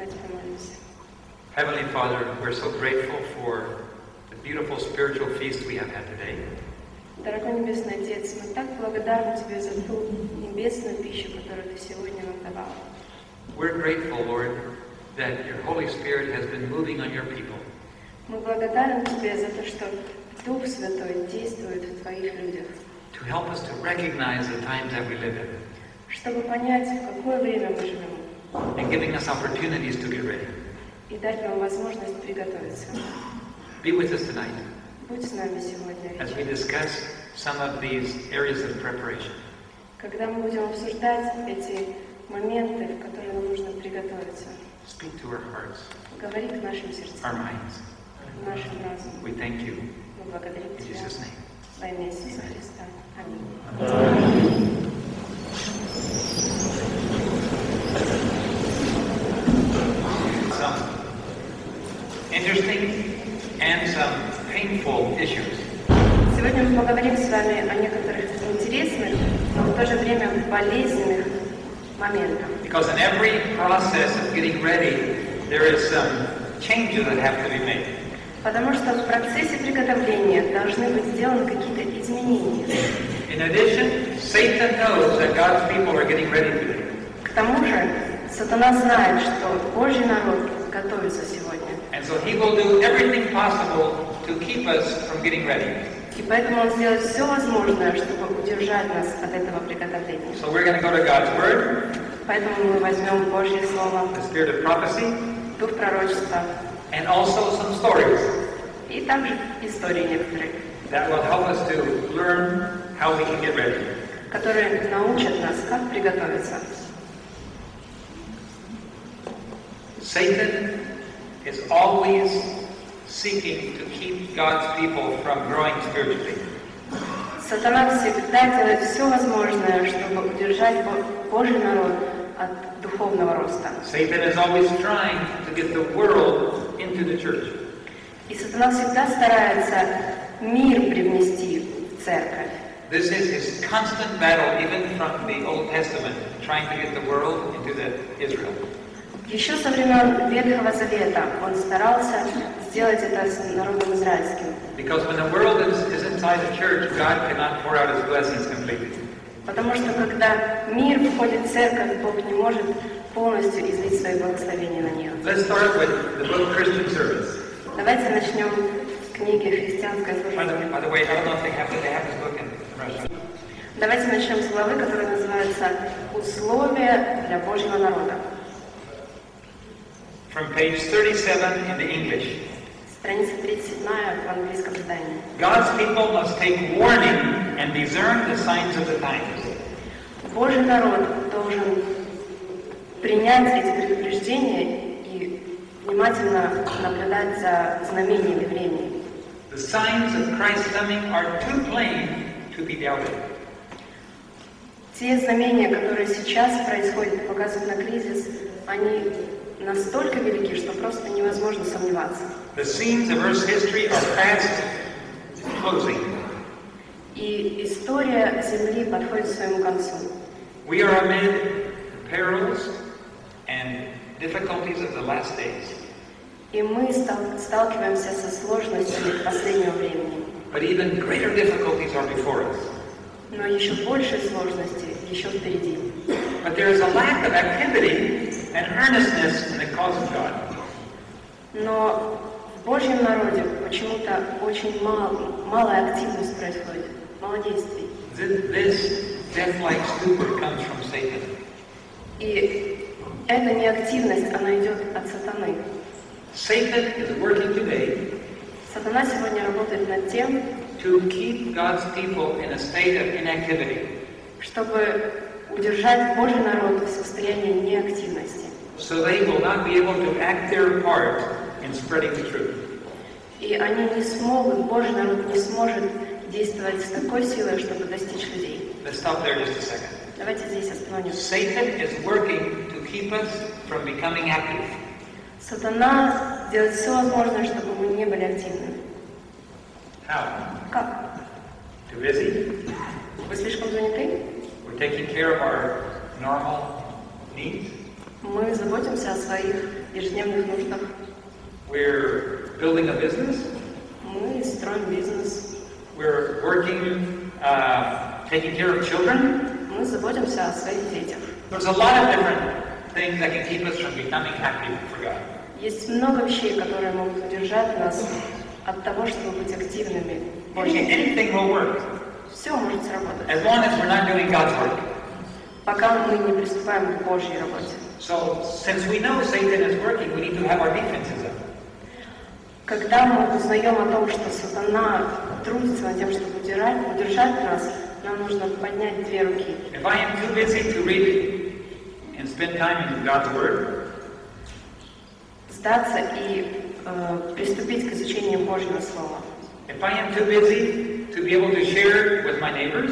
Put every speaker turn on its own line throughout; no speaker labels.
Давайте помолимся.
Heavenly Father, we're so grateful for the beautiful spiritual feast we have had today.
Дорогой Небесный Отец, мы так благодарны Тебе за ту небесную пищу, которую Ты сегодня нам давал.
We're grateful, Lord, that your Holy Spirit has been moving on your people.
Мы благодарны Тебе за то, что Дух Святой действует в Твоих людях.
To help us to recognize the times that we live in.
Чтобы понять, в какое время мы живем.
And giving us opportunities to get ready.
И дать нам возможность приготовиться.
Be with us tonight.
Будь с нами сегодня
as we
вечером.
discuss some of these areas of preparation.
Когда мы будем обсуждать эти моменты, в которые нам нужно приготовиться.
Speak to our hearts,
Говори к нашим сердцам,
our minds.
к нашим разумам.
We thank you
Мы благодарим
in
Тебя
Jesus' name.
во имя Иисуса Христа. Аминь.
Some interesting and some painful issues.
Сегодня мы поговорим с вами о некоторых интересных, но в то же время болезненных моментах.
Because in every process of getting ready, there is some changes that have to be made.
Потому что в процессе приготовления должны быть сделаны какие-то изменения.
In addition, Satan knows that God's people are getting ready today.
К тому же, сатана знает, что Божий народ готовится сегодня.
And so he will do everything possible to keep us from getting ready.
И поэтому он сделает все возможное, чтобы удержать нас от этого приготовления.
So we're going to go to God's Word,
Поэтому мы возьмем Божье Слово,
the spirit of prophecy,
дух пророчества,
and also some stories
и также истории некоторые,
that will help us to learn how we can get ready.
которые научат нас, как приготовиться.
Satan is always seeking to keep God's people from growing spiritually.
Сатана всегда делает все возможное, чтобы удержать Божий народ от духовного роста.
Satan is always trying to get the world into the church.
И сатана всегда старается мир привнести в церковь.
This is his constant battle, even from the Old Testament, trying to get the world into Israel.
Еще со времен Ветхого Завета он старался сделать это с народом израильским.
Because when the world is inside the church, God cannot pour out his blessings completely.
Потому что когда мир входит в церковь, Бог не может полностью излить свои благословения на них.
Let's start with the book Christian Service.
Давайте начнем с книги «Христианское служение».
By the way, I don't know if they have this book in Russian.
Давайте начнем с главы, которая называется «Условия для Божьего народа».
From page 37 in the English.
Страница 37 в английском издании.
God's people must take warning and discern the signs of the times.
Божий народ должен принять эти предупреждения и внимательно наблюдать за знамениями времени.
The signs of Christ's coming are too plain to be doubted.
Те знамения, которые сейчас происходят, показывают на кризис, они настолько велики, что просто невозможно сомневаться.
The scenes of Earth's history are fast closing.
И история Земли подходит к своему концу.
We are amid the perils and difficulties of the last days.
И мы сталкиваемся со сложностями последнего времени.
But even greater difficulties are before us.
Но еще большие сложности еще впереди.
But there is a lack of activity and earnestness in the cause of God.
Но в Божьем народе почему-то очень малая активность происходит, мало действий.
This death-like stupor comes from Satan.
И эта неактивность, она идет от сатаны.
Satan is working today
Сатана сегодня работает над тем,
to keep God's people in a state of inactivity.
Чтобы удержать Божий народ в состоянии неактивности.
So they will not be able to act their part in spreading the truth.
И они не смогут, Божий народ не сможет действовать с такой силой, чтобы достичь людей.
Let's stop there just a second.
Давайте здесь остановимся.
Satan is working to keep us from becoming active.
Сатана делает все возможное, чтобы мы не были активны.
How?
Как?
Too busy?
Вы слишком заняты?
We're taking care of our normal needs?
Мы заботимся о своих ежедневных нуждах.
We're building a business.
Мы строим бизнес.
We're working, taking care of children.
Мы заботимся о своих детях.
There's a lot of different things that can keep us from becoming active for God.
Есть много вещей, которые могут удержать нас от того, чтобы быть активными.
Anything will work.
Все может сработать.
As long as we're not doing God's work.
Пока мы не приступаем к Божьей работе.
So, since we know Satan is working, we need to have our defenses up.
Когда мы узнаем о том, что сатана трудится над тем, чтобы удержать нас, нам нужно поднять две руки.
If I am too busy to read and spend time in God's Word,
сдаться и приступить к изучению Божьего Слова.
If I am too busy to be able to share with my neighbors,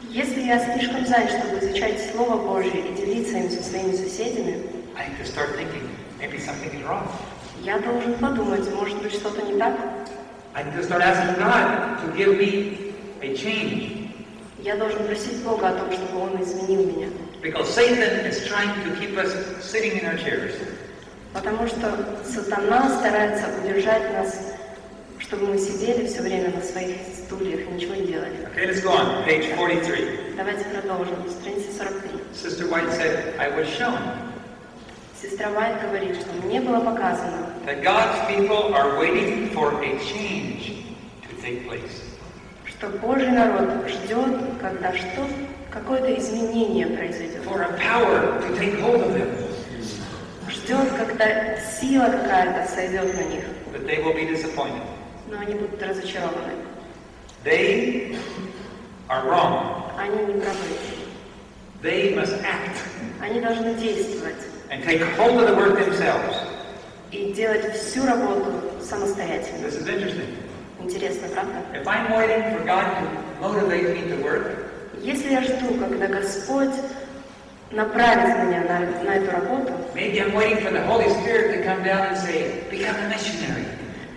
если я слишком занят, чтобы изучать Слово Божье и делиться им со своими соседями,
I need to start thinking maybe something is wrong.
Я должен подумать, может быть, что-то не так.
I need to start asking God to give me a change.
Я должен просить Бога о том, чтобы Он изменил меня.
Because Satan is trying to keep us sitting in our chairs.
Потому что сатана старается удержать нас, чтобы мы сидели все время на своих стульях и ничего не делали.
Okay, let's go on. Page 43.
Давайте продолжим. Страница 43.
Sister White said, I was shown
Сестра Уайт говорит, что мне было показано,
that God's people are waiting for a change to take place.
что Божий народ ждет, когда какое-то изменение произойдет.
For a power to take hold of them.
Ждет, когда сила какая-то сойдет на них.
But they will be disappointed.
Но они будут разочарованы.
They are wrong.
Они не правы.
They must act
Они должны действовать
and take hold of the work themselves.
и делать всю работу самостоятельно.
This is interesting.
Интересно, правда?
If I'm waiting for God to motivate me to work,
Если я жду, когда Господь направит меня на эту работу,
maybe I'm waiting for the Holy Spirit to come down and say, become a missionary.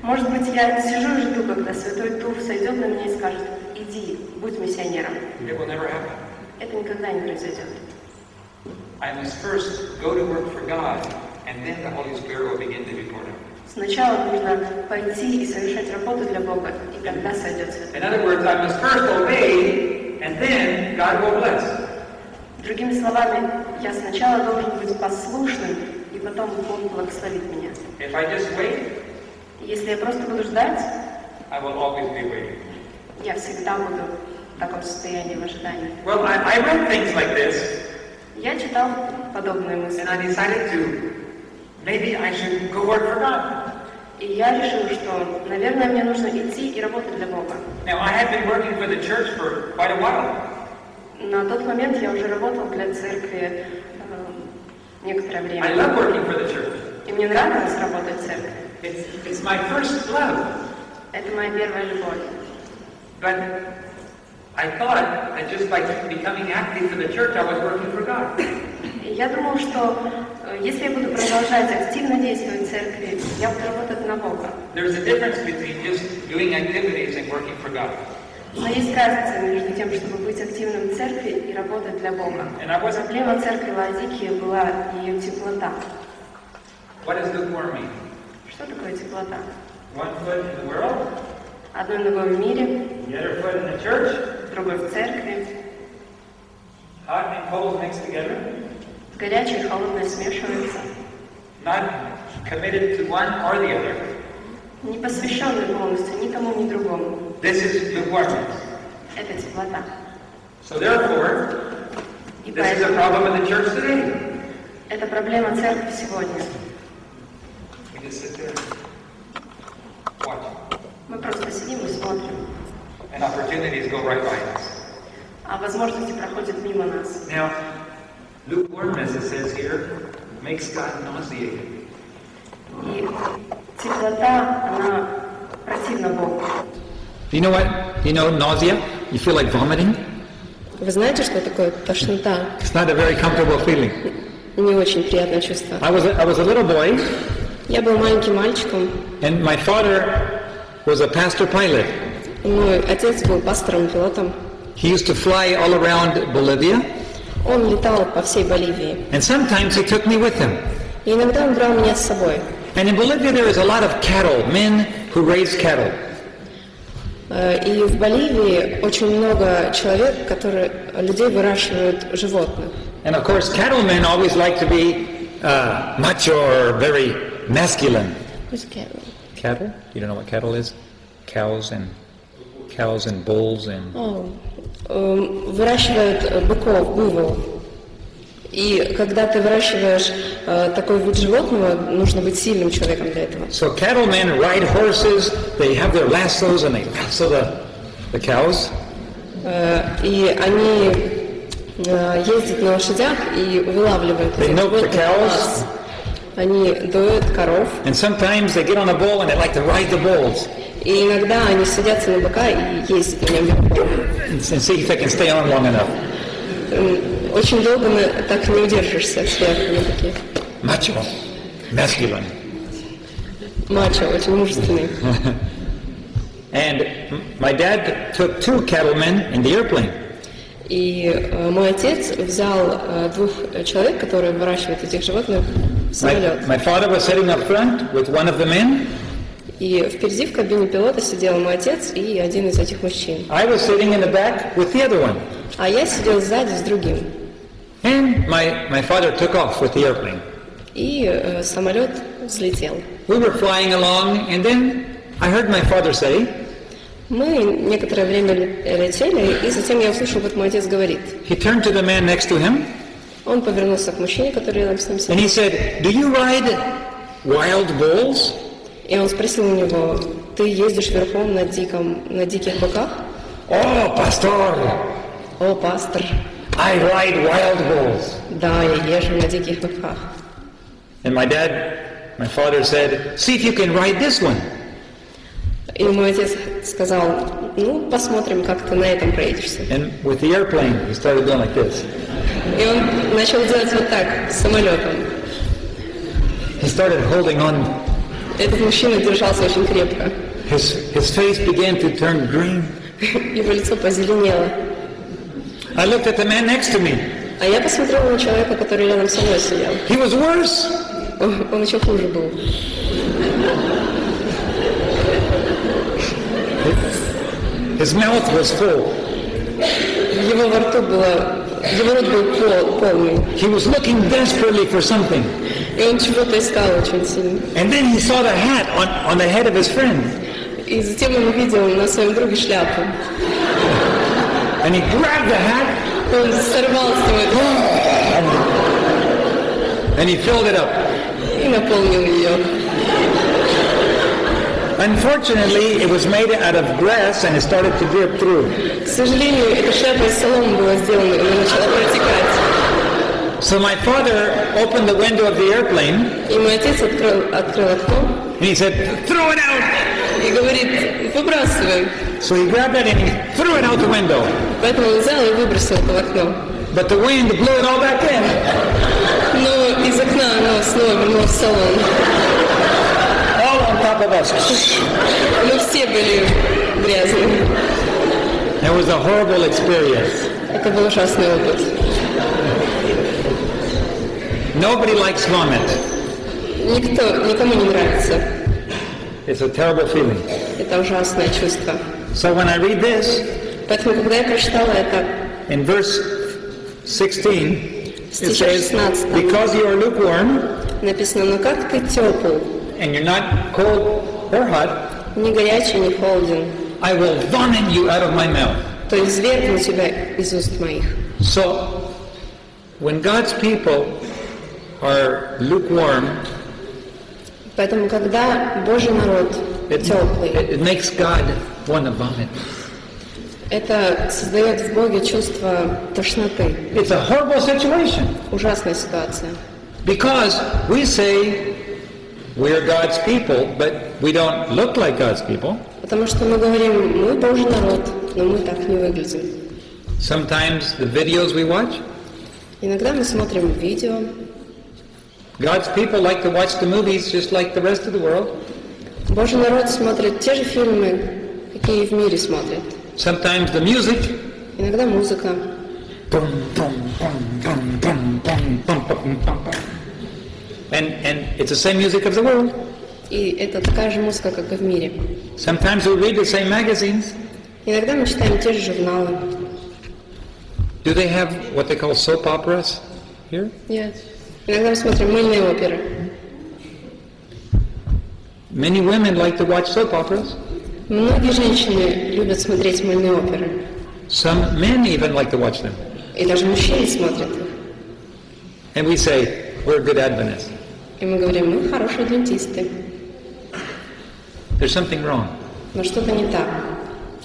может быть, я сижу и жду, когда Святой Дух сойдет на меня и скажет, иди, будь миссионером.
It will never happen.
Это никогда не произойдет.
I must first go to work for God, and then the Holy Spirit will begin to be poured out.
Сначала нужно пойти и совершать работу для Бога, и тогда сойдет Святой
In other words, I must first obey, and then God will bless.
Другими словами, я сначала должен быть послушным, и потом Бог благословит меня.
If I just wait,
Если я просто буду ждать,
I will always be waiting.
я всегда буду в таком состоянии в ожидании.
Well, I read things like this,
Я читал подобные мысли,
and I decided to, maybe I should go work for God.
и я решил, что, наверное, мне нужно идти и работать для Бога.
Now, I had been working for the church for quite a while.
На тот момент я уже работал для церкви некоторое время.
I love working for the church.
И мне нравилось работать в церкви.
It's my first love.
Это моя первая любовь.
But I thought that just by becoming active for the church, I was working for God.
И я думал, что если я буду продолжать активно действовать в церкви, я буду работать на Бога.
There's a difference between just doing activities and working for God.
Но есть разница между тем, чтобы быть активным в церкви и работать для Бога. Проблема церкви Лаодикии была ее теплота.
What does lukewarm mean?
Что такое теплота?
One foot in the world,
Одной ногой в мире,
the other foot in the church,
другой в церкви.
hot and cold mixed together,
Горячее и холодное смешивается.
not committed to one or the other.
Не посвященный полностью ни тому, ни другому.
This is lukewarmness.
Это теплота.
So therefore,
И
this is a problem in the church today.
это проблема церкви сегодня.
We just sit there, watch,
Мы просто сидим и смотрим,
and opportunities go right by us.
а возможности проходят мимо нас.
Now, lukewarmness, it says here, makes God nauseated.
И теплота, она противна Богу.
You know what? You know nausea? You feel like vomiting?
Вы знаете, что такое тошнота?
It's not a very comfortable feeling.
Не очень приятное чувство.
I was a little boy,
Я был маленьким мальчиком.
and my father was a pastor pilot.
Мой отец был пастором-пилотом.
He used to fly all around Bolivia,
Он летал по всей Боливии.
And sometimes he took me with him.
И иногда он брал меня с собой.
And in Bolivia there is a lot of cattle, men who raise cattle.
И в Боливии очень много людей выращивают животных.
And of course, cattlemen always like to be macho or very masculine.
Who's cattle?
Cattle? You don't know what cattle is? Cows and bulls and.
Выращивают быков, буйволов. И когда ты выращиваешь такой вид животного, нужно быть сильным человеком для этого.
So cattlemen ride horses. They have their lassos and they lasso the cows.
И они ездят на лошадях и вылавливают этих животных. Они доят коров.
And sometimes they get on a bull and they like to ride the bulls.
И иногда они садятся на быка и ездят на нем верхом.
And see if they can stay on long enough.
Очень долго так не удержишься сверху на быке.
Macho, masculine.
Мачо, очень мужественный.
And my dad took 2 cattlemen in the airplane.
И мой отец взял 2 человек, которые выращивают этих животных, в самолет.
My father was sitting up front with one of the men.
И впереди в кабине пилота сидел мой отец и один из этих мужчин.
I was sitting in the back with the other one.
А я сидел сзади с другим.
And my father took off with the airplane.
И самолет взлетел.
We were flying along, and then I heard my father say.
Мы некоторое время летели, и затем я услышал, как мой отец говорит.
He turned to the man next to him.
Он повернулся к мужчине, который рядом с ним сидел.
And he said, "Do you ride wild bulls?"
И он спросил у него: ты ездишь верхом на диких быках?
Oh, pastor!
О, пастор!
I ride wild bulls.
Да, я езжу на диких быках.
And my father said, "See if you can ride this one."
И мой отец сказал: ну, посмотрим, как ты на этом проедешься.
And with the airplane, he started doing like this.
И он начал делать вот так, с самолетом.
He started holding on.
Этот мужчина держался очень крепко.
His face began to turn green.
Его лицо позеленело.
I looked at the man next to me.
А я посмотрела на человека, который рядом со мной сидел.
He was worse.
Он еще хуже был.
His mouth was full.
Его рот был полный.
He was looking desperately for something.
И он чего-то искал очень сильно.
And then he saw the hat on the head of his friend.
И затем он увидел на своем друге шляпу.
And he grabbed the hat.
Он сорвал с него эту.
And he filled it up.
И наполнил ее.
Unfortunately, it was made out of grass and it started to drip through.
К сожалению, эта шляпа из соломы была сделана, и она начала протекать.
So my father opened the window of the airplane.
И мой отец открыл окно.
And he said, "Throw it out!"
И говорит: выбрасывай.
So he grabbed it and he threw it out the window.
Поэтому он взял и выбросил это в окно.
But the wind blew it all back in.
Но из окна оно снова вернулось в салон.
All on top of us.
Мы все были грязные.
It was a horrible experience.
Это был ужасный опыт.
Nobody likes vomit.
Никому не нравится.
It's a terrible feeling.
Это ужасное чувство.
So when I read this,
Поэтому, когда я прочитала это,
in verse 16, it says, "Because you are lukewarm,
написано: ну как ты тепл,
and you're not cold or hot,
не горячий, не холоден,
I will vomit you out of my mouth."
то извергну тебя из уст моих.
So, when God's people are lukewarm,
Поэтому, когда Божий народ теплый,
it makes God want to vomit.
это создает в Боге чувство тошноты.
It's a horrible situation.
Ужасная ситуация.
Because we say we're God's people, but we don't look like God's people.
Потому что мы говорим: мы Божий народ, но мы так не выглядим.
Sometimes the videos we watch,
Иногда мы смотрим видео.
God's people like to watch the movies just like the rest of the world.
Божий народ смотрит те же фильмы, какие в мире смотрят.
Sometimes the music,
Иногда музыка.
And it's the same music of the world.
И это такая же музыка, как и в мире.
Sometimes we read the same magazines.
Иногда мы читаем те же журналы.
Do they have what they call soap operas here?
Нет. Иногда мы смотрим мыльные оперы.
Many women like to watch soap operas.
Многие женщины любят смотреть мыльные оперы.
Some men even like to watch them.
И даже мужчины смотрят их.
And we say, we're good Adventists.
И мы говорим, мы хорошие адвентисты.
There's something wrong.
Но что-то не так.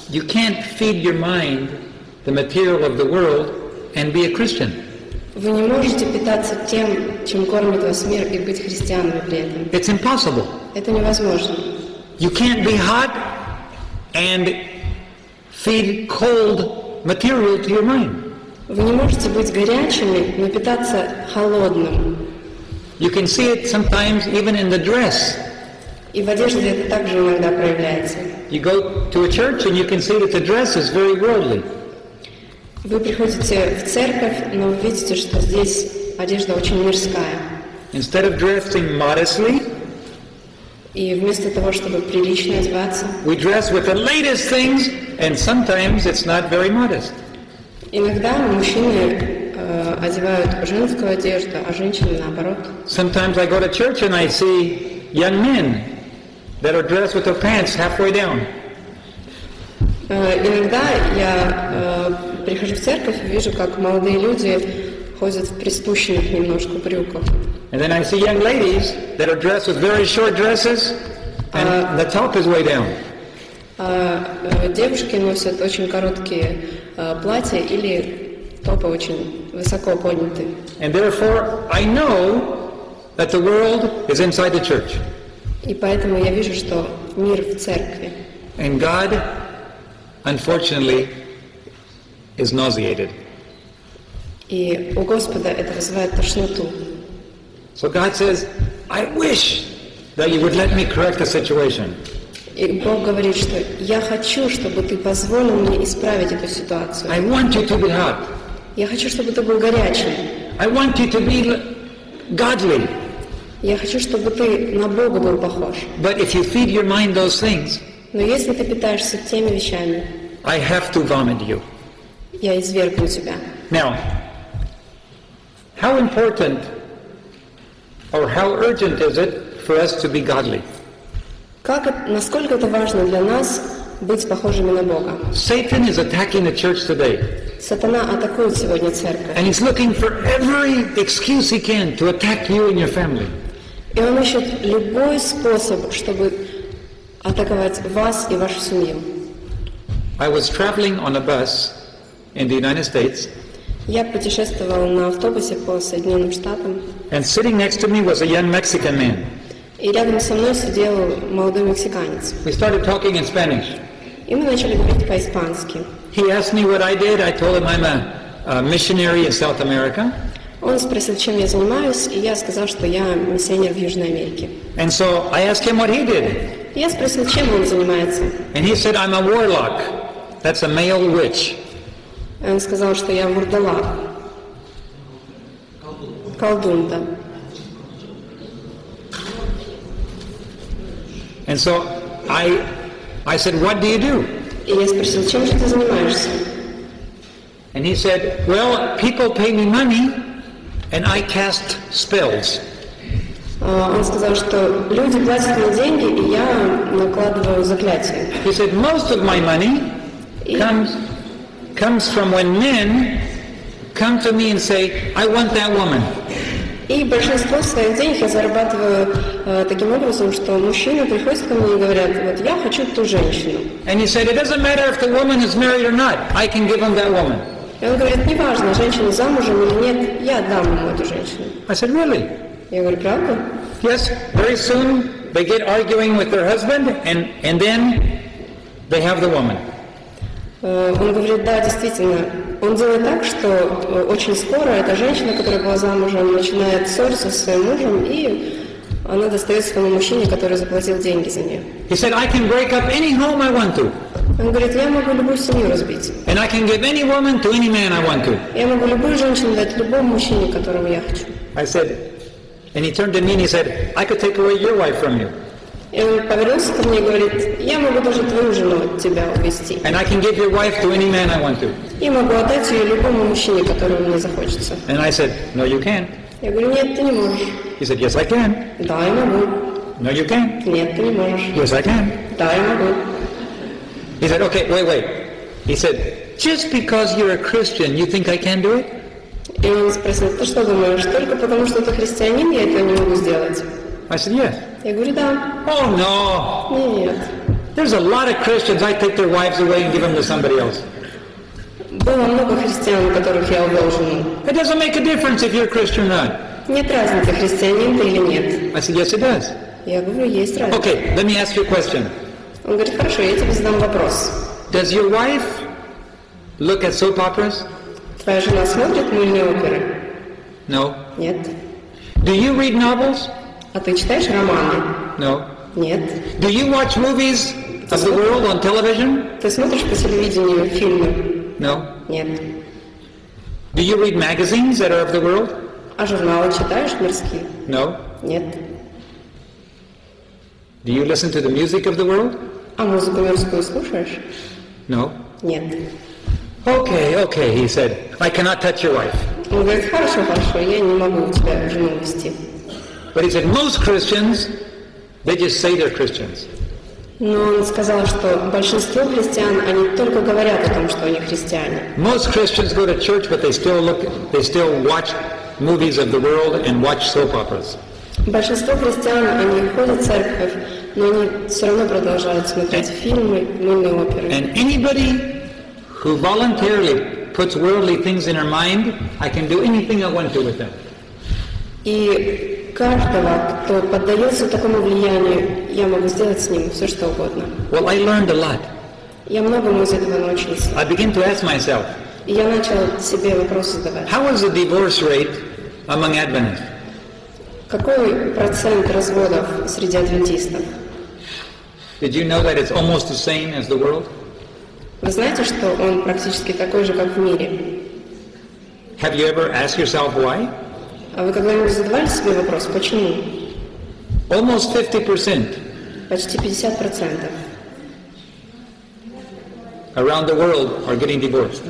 You can't feed your mind the material of the world and be a Christian.
Вы не можете питаться тем, чем кормит вас мир, и быть христианами при этом.
It's impossible.
Это невозможно.
You can't be hot and feed cold material to your mind.
Вы не можете быть горячими, но питаться холодным.
You can see it sometimes even in the dress.
И в одежде это также иногда проявляется.
You go to a church and you can see that the dress is very worldly.
Вы приходите в церковь, но вы видите, что здесь одежда очень мирская.
Instead of dressing modestly,
и вместо того, чтобы прилично одеваться,
we dress with the latest things, and sometimes it's not very modest.
Иногда мужчины одевают женскую одежду, а женщины наоборот.
Sometimes I go to church and I see young men that are dressed with their pants halfway down.
Иногда я прихожу в церковь и вижу, как молодые люди ходят в приспущенных немножко брюках.
And then I see young ladies that are dressed with very short dresses, and the top is way down.
Девушки носят очень короткие платья или топы очень высоко подняты.
And therefore, I know that the world is inside the church.
И поэтому я вижу, что мир в церкви.
And God, unfortunately, is nauseated.
И у Господа это вызывает тошноту.
So God says, I wish that you would let me correct the situation.
И Бог говорит, что я хочу, чтобы ты позволил мне исправить эту ситуацию.
I want you to be hot.
Я хочу, чтобы ты был горячим.
I want you to be godly.
Я хочу, чтобы ты на Бога был похож.
But if you feed your mind those things,
но если ты питаешься теми вещами,
I have to vomit you.
Я извергну тебя.
Now, how important or how urgent is it for us to be godly?
Насколько это важно для нас быть похожими на Бога?
Satan is attacking the church today.
Сатана атакует сегодня церковь.
And he's looking for every excuse he can to attack you and your family.
И он ищет любой способ, чтобы атаковать вас и вашу семью.
I was traveling on a bus in the United States.
Я путешествовал на автобусе по Соединенным Штатам.
And sitting next to me was a young Mexican man.
И рядом со мной сидел молодой мексиканец.
We started talking in Spanish.
И мы начали говорить по-испански.
He asked me what I did. I told him I'm a missionary in South America.
Он спросил, чем я занимаюсь, и я сказал, что я миссионер в Южной Америке.
And so I asked him what he did.
И я спросил, чем он занимается.
And he said, I'm a warlock. That's a male witch.
И он сказал, что я вурдалак. Колдун, да.
And so I said, what do you do?
И я спросил, чем же ты занимаешься?
And he said, well, people pay me money and I cast spells.
Он сказал, что люди платят мне деньги, и я накладываю заклятия.
He said, most of my money comes from when men come to me and say, I want that woman.
И большинство своих денег я зарабатываю таким образом, что мужчины приходят ко мне и говорят, вот я хочу ту женщину.
And he said, it doesn't matter if the woman is married or not, I can give him that woman.
И он говорит, неважно, женщина замужем или нет, я дам ему эту женщину.
I said, really?
Я говорю, правда?
Yes, very soon they get arguing with their husband and then they have the woman.
Он говорит, да, действительно. Он делает так, что очень скоро эта женщина, которая была замужем, начинает ссориться со своим мужем, и она достается тому мужчине, который заплатил деньги за нее.
He said, I can break up any home I want to.
Он говорит, я могу любую семью разбить.
And I can give any woman to any man I want to.
Я могу любую женщину дать любому мужчине, которому я хочу.
I said, and he turned to me and he said, I could take away your wife from you.
И он повернулся ко мне и говорит, я могу даже твою жену от тебя увести.
And I can give your wife to any man I want to.
И могу отдать ее любому мужчине, которому мне захочется.
And I said, no, you can't.
Я говорю, нет, ты не можешь.
He said, yes, I can.
Да, я могу.
No, you can't.
Нет, ты не можешь.
Yes, I can.
Да, я могу.
He said, okay, wait. He said, just because you're a Christian, you think I can do it?
И он спросил, ты что думаешь, только потому что ты христианин, я этого не могу сделать?
I said, yes.
Я говорю, да.
Oh, no.
Нет.
There's a lot of Christians, I take their wives away and give them to somebody else.
Было много христиан, которых я увел жену.
It doesn't make a difference if you're a Christian or not.
Нет разницы, христианин ты или нет.
I said, yes, it does.
Я говорю, есть разница.
Okay, let me ask you a question.
Он говорит, хорошо, я тебе задам вопрос.
Does your wife look at soap operas?
Твоя жена смотрит мыльные оперы?
No.
Нет.
Do you read novels?
А ты читаешь романы?
No.
Нет.
Do you watch movies of the world on television?
Ты смотришь по телевидению фильмы?
No.
Нет.
Do you read magazines that are of the world?
А журналы читаешь мирские?
No.
Нет.
Do you listen to the music of the world?
А музыку мирскую слушаешь?
No.
Нет.
Okay, he said, I cannot touch your wife.
Он говорит, хорошо, я не могу тебя жену вести.
But he said, most Christians, they just say they're Christians.
Но он сказал, что большинство христиан, они только говорят о том, что они христиане.
Most Christians go to church, but they still watch movies of the world and watch soap operas.
Большинство христиан, они ходят в церковь, но они все равно продолжают смотреть фильмы, мыльные оперы.
And anybody who voluntarily puts worldly things in her mind, I can do anything I want to with them.
И каждого, кто поддается такому влиянию, я могу сделать с ним все, что угодно.
Well, I learned a lot.
Я многому из этого научился.
I began to ask myself,
И я начал себе вопросы задавать.
how is the divorce rate among Adventists?
Какой процент разводов среди адвентистов?
Did you know that it's almost the same as the world?
Вы знаете, что он практически такой же, как в мире?
Have you ever asked yourself why?
А вы когда-нибудь задавали себе вопрос, почему?
Almost 50%
Почти 50%
around the world are getting divorced.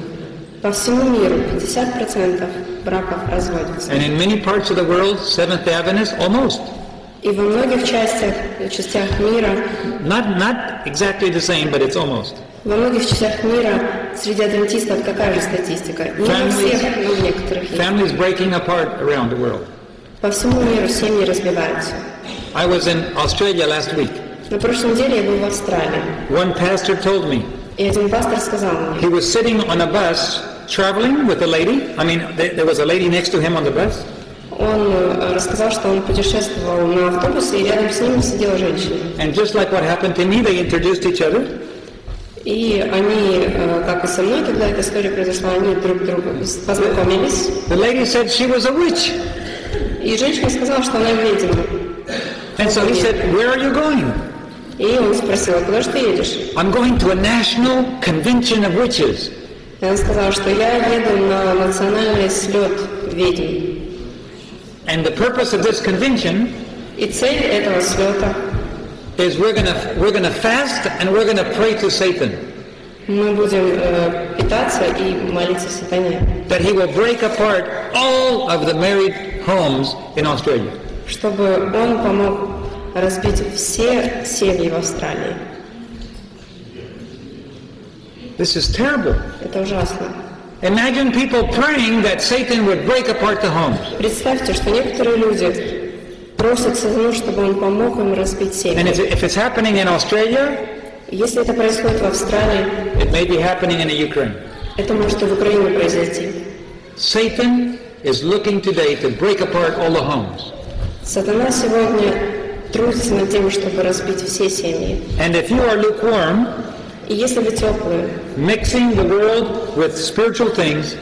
по всему миру 50% браков разводятся.
And in many parts of the world, Seventh Adventists, almost.
И во многих частях мира,
Not exactly the same, but it's almost.
во многих частях мира среди адвентистов такая же статистика. Не во всех, но в некоторых есть.
Families breaking apart around the world.
По всему миру семьи разбиваются.
I was in Australia last week.
На прошлой неделе я был в Австралии.
One pastor told me
И один пастор сказал мне,
he was sitting on a bus traveling with a lady. I mean, there was a lady next to him on the bus.
он рассказал, что он путешествовал на автобусе, и рядом с ним сидела женщина.
And just like what happened to me, they introduced each other.
И они, как и со мной, когда эта история произошла, они друг другу познакомились.
The lady said she was a witch.
И женщина сказала, что она ведьма.
And so he said, where are you going?
И он спросил, куда же ты едешь?
I'm going to a national convention of witches.
И она сказала, что я еду на национальный слет ведьм.
And the purpose of this convention
И цель этого слета
is we're gonna fast and we're gonna pray to Satan
мы будем питаться и молиться сатане,
that he will break apart all of the married homes in Australia.
чтобы он помог разбить все семьи в Австралии.
This is terrible.
Это ужасно.
Imagine people praying that Satan would break apart the homes.
Представьте, что некоторые люди просят сатану, чтобы он помог им разбить
And
семьи.
if it's happening in Australia,
Если это происходит в Австралии,
it may be happening in the Ukraine.
это может и в Украине произойти.
Satan is looking today to break apart all the homes.
Сатана сегодня трудится над тем, чтобы разбить все семьи.
And if you are lukewarm,
И если вы теплые,
mixing the world with spiritual things,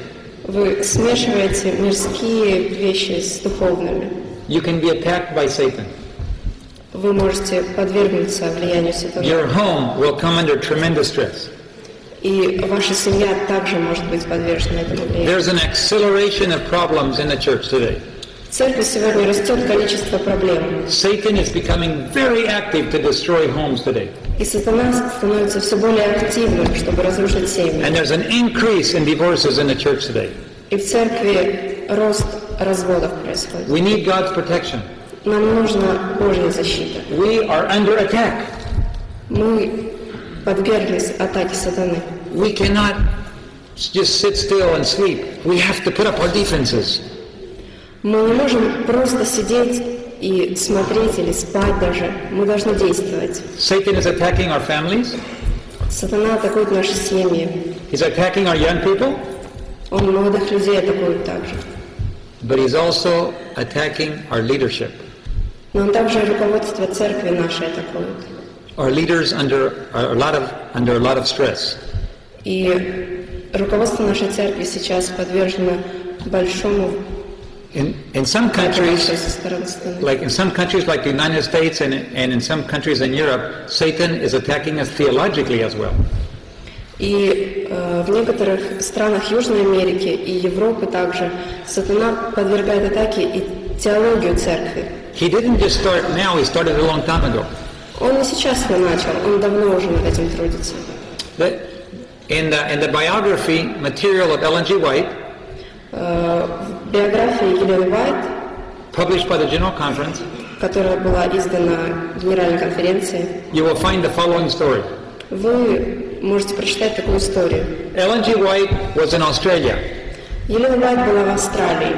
вы смешиваете мирские вещи с духовными,
you can be attacked by Satan.
вы можете подвергнуться влиянию сатаны.
Your home will come under tremendous stress.
И ваша семья также может быть подвержена этому влиянию.
There's an acceleration of problems in the church today.
В церкви сегодня растет количество проблем.
Satan is becoming very active to destroy homes today.
И сатана становится все более активным, чтобы разрушить семьи.
And there's an increase in divorces in the church today.
И в церкви рост разводов происходит.
We need God's protection.
Нам нужна Божья защита.
We are under attack.
Мы подверглись атаке сатаны.
We cannot just sit still and sleep. We have to put up our defenses.
Мы не можем просто сидеть и смотреть или спать даже. Мы должны действовать.
Satan is attacking our families.
Сатана атакует наши семьи.
He's attacking our young people.
Он молодых людей атакует также.
But he's also attacking our leadership.
Но он также руководство церкви нашей атакует.
Our leaders under a lot of stress.
И руководство нашей церкви сейчас подвержено большому
In some countries, like the United States and in some countries in Europe, Satan is attacking us theologically as well.
И в некоторых странах Южной Америки и Европы также сатана подвергает атаке и теологию церкви.
He didn't just start now; he started a long time ago.
Он не сейчас начал, он давно уже над этим трудится.
In the biography material of Ellen G. White,
биография Елены Уайт,
published by the General Conference,
которая была издана Генеральной конференцией,
you will find the following story.
Вы можете прочитать такую историю.
Ellen G. White was in Australia.
Елена Уайт была в Австралии.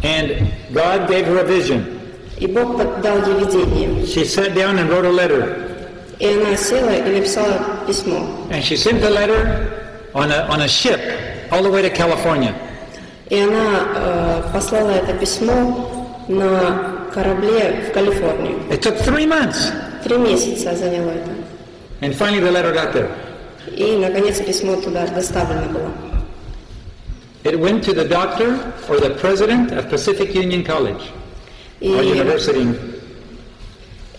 And God gave her a vision.
И Бог дал ей видение.
She sat down and wrote a letter.
И она села и написала письмо.
And she sent the letter on a ship all the way to California.
И она послала это письмо на корабле в Калифорнию.
It took 3 months.
3 месяца заняло это.
And finally the letter got there.
И, наконец, письмо туда доставлено было.
It went to the doctor or the president of Pacific Union College or university.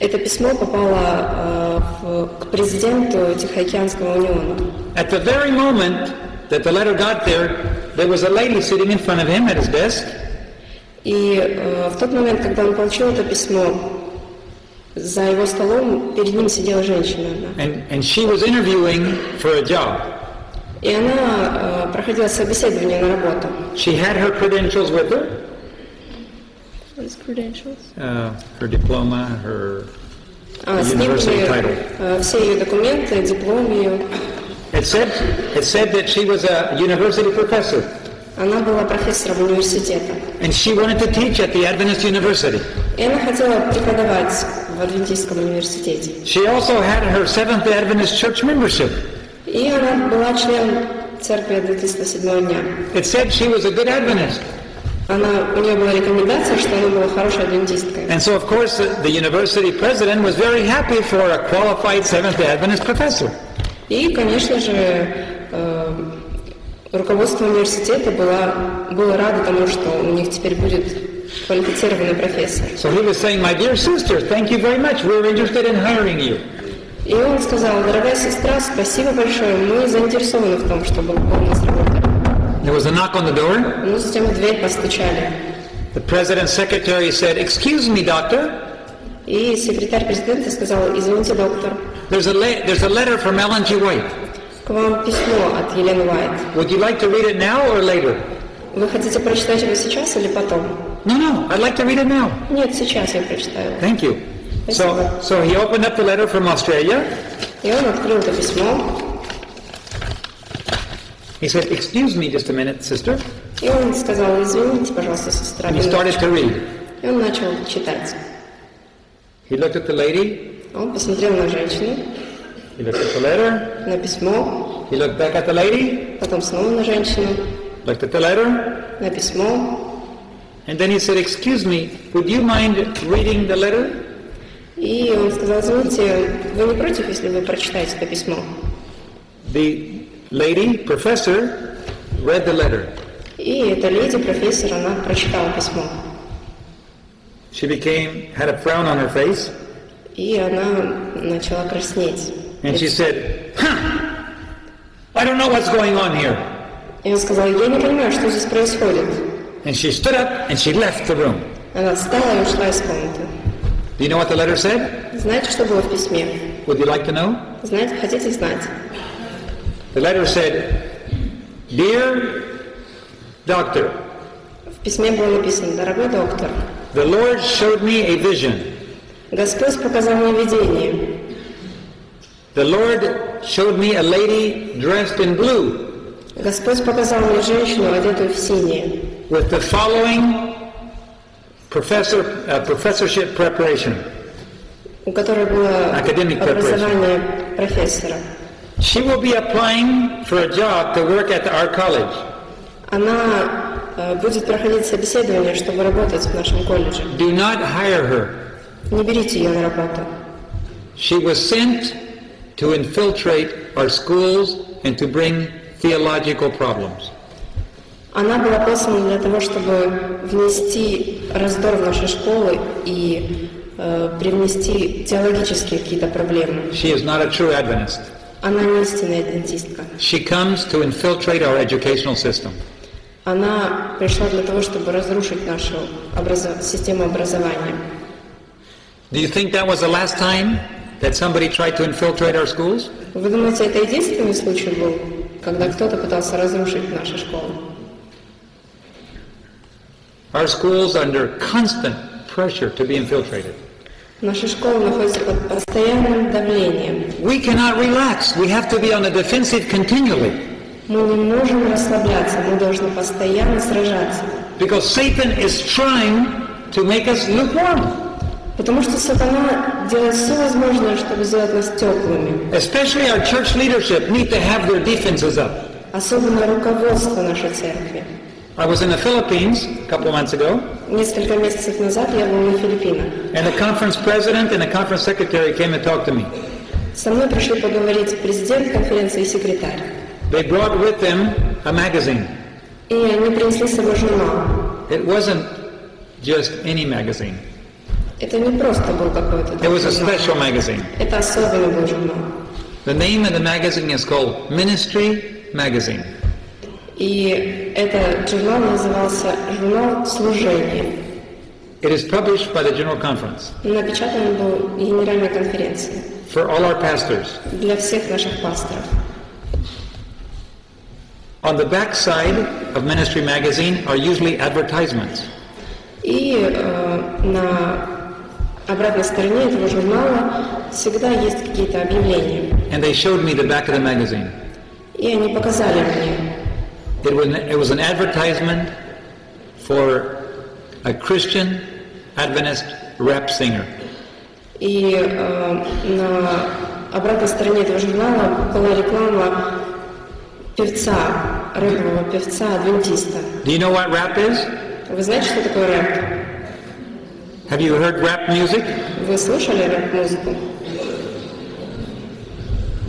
Это письмо попало к президенту Тихоокеанского униона.
At the very moment that the letter got there was a lady sitting in front of him at his desk.
И в тот момент, когда он получил это письмо, за его столом перед ним сидела женщина.
And she was interviewing for a job.
И она проходила собеседование на работу.
She had her credentials with her.
What is credentials?
Her diploma, her
С ним были все ее документы, диплом ее.
It said that she was a university professor.
Она была профессором университета.
And she wanted to teach at the Adventist University.
И она хотела преподавать в Адвентистском университете.
She also had her Seventh-day Adventist Church membership.
И она была членом церкви Адвентиста седьмого дня.
It said she was a good Adventist.
У нее была рекомендация, что она была хорошей адвентисткой.
And so, of course, the university president was very happy for a qualified Seventh-day Adventist professor.
И, конечно же, руководство университета было радо тому, что у них теперь будет квалифицированный профессор.
So he was saying, "My dear sister, thank you very much. We're interested in hiring you."
И он сказал: дорогая сестра, спасибо большое, мы заинтересованы в том, чтобы у нас работали.
There was a knock on the door.
Ну, затем в дверь постучали.
The president's secretary said, "Excuse me, doctor."
И секретарь президента сказал: извините, доктор.
There's a letter from Ellen G. White.
К вам письмо от Елены Уайт.
Would you like to read it now or later?
Вы хотите прочитать его сейчас или потом?
No, I'd like to read it now.
Нет, сейчас я прочитаю.
Thank you. So he opened up the letter from Australia.
И он открыл это письмо.
He said, "Excuse me just a minute, sister."
И он сказал: извините, пожалуйста, сестра.
And he started to read.
И он начал читать.
He looked at the lady.
Он посмотрел на женщину.
He looked at the letter.
На письмо.
He looked back at the lady.
Потом снова на женщину.
Looked at the letter.
На письмо.
And then he said, "Excuse me, would you mind reading the letter?"
И он сказал: извините, вы не против, если вы прочитаете это письмо?
The lady, professor, read the letter.
И эта леди, профессор, она прочитала письмо.
She had a frown on her face.
И она начала краснеть.
And she said, I don't know what's going on here.
И она сказала, я не понимаю, что здесь происходит.
And she stood up and she left the room.
Она встала и ушла из комнаты.
Do you know what the letter said?
Знаете, что было в письме?
Would you like to know?
Знаете, хотите знать?
The letter said, Dear Doctor,
в письме было написано, дорогой доктор,
the Lord showed me a vision.
Господь показал мне видение.
The Lord showed me a lady dressed in blue.
Господь показал мне женщину, одетую в синее.
With the following professorship preparation.
У которой было образование профессора.
She will be applying for a job to work at our college.
Она будет проходить собеседование, чтобы работать в нашем колледже.
Do not hire her.
Не берите ее на работу.
She was sent to infiltrate our schools and to bring theological problems.
Она была послана для того, чтобы внести раздор в наши школы и привнести теологические какие-то проблемы.
She is not a true Adventist.
Она не истинная адвентистка.
She comes to infiltrate our educational system.
Она пришла для того, чтобы разрушить нашу систему образования.
Do you think that was the last time that somebody tried to infiltrate our schools?
Вы думаете, это единственный случай был, когда кто-то пытался разрушить наши школы?
Our schools are under constant pressure to be infiltrated.
Наши школы находятся под постоянным давлением.
We cannot relax. We have to be on the defensive continually.
Мы не можем расслабляться, мы должны постоянно сражаться.
Because Satan is trying to make us lukewarm.
Потому что сатана делает все возможное, чтобы сделать нас теплыми.
Especially our church leadership need to have their defenses up.
Особенно руководство нашей церкви.
I was in the Philippines a couple of months ago.
Несколько месяцев назад я был на Филиппинах.
And the conference president and the conference secretary came to talk to me.
Со мной пришли поговорить президент конференции и секретарь.
They brought with them a magazine.
И они принесли с собой журнал.
It wasn't just any magazine.
Это не просто был какой-то
It was a special magazine.
Это особенный был журнал.
The name of the magazine is called Ministry Magazine.
И этот журнал назывался «Журнал служения».
It is published by the General Conference.
Напечатан был Генеральной конференцией.
For all our pastors.
Для всех наших пасторов.
On the back side of Ministry Magazine are usually advertisements.
И на обратной стороне этого журнала всегда есть какие-то объявления.
And they showed me the back of the magazine.
И они показали мне.
It was an advertisement for a Christian Adventist rap singer.
И на обратной стороне этого журнала была реклама певца, рэпового певца, адвентиста.
Do you know what rap is?
Вы знаете, что такое рэп?
Have you heard rap music?
Вы слушали рэп-музыку?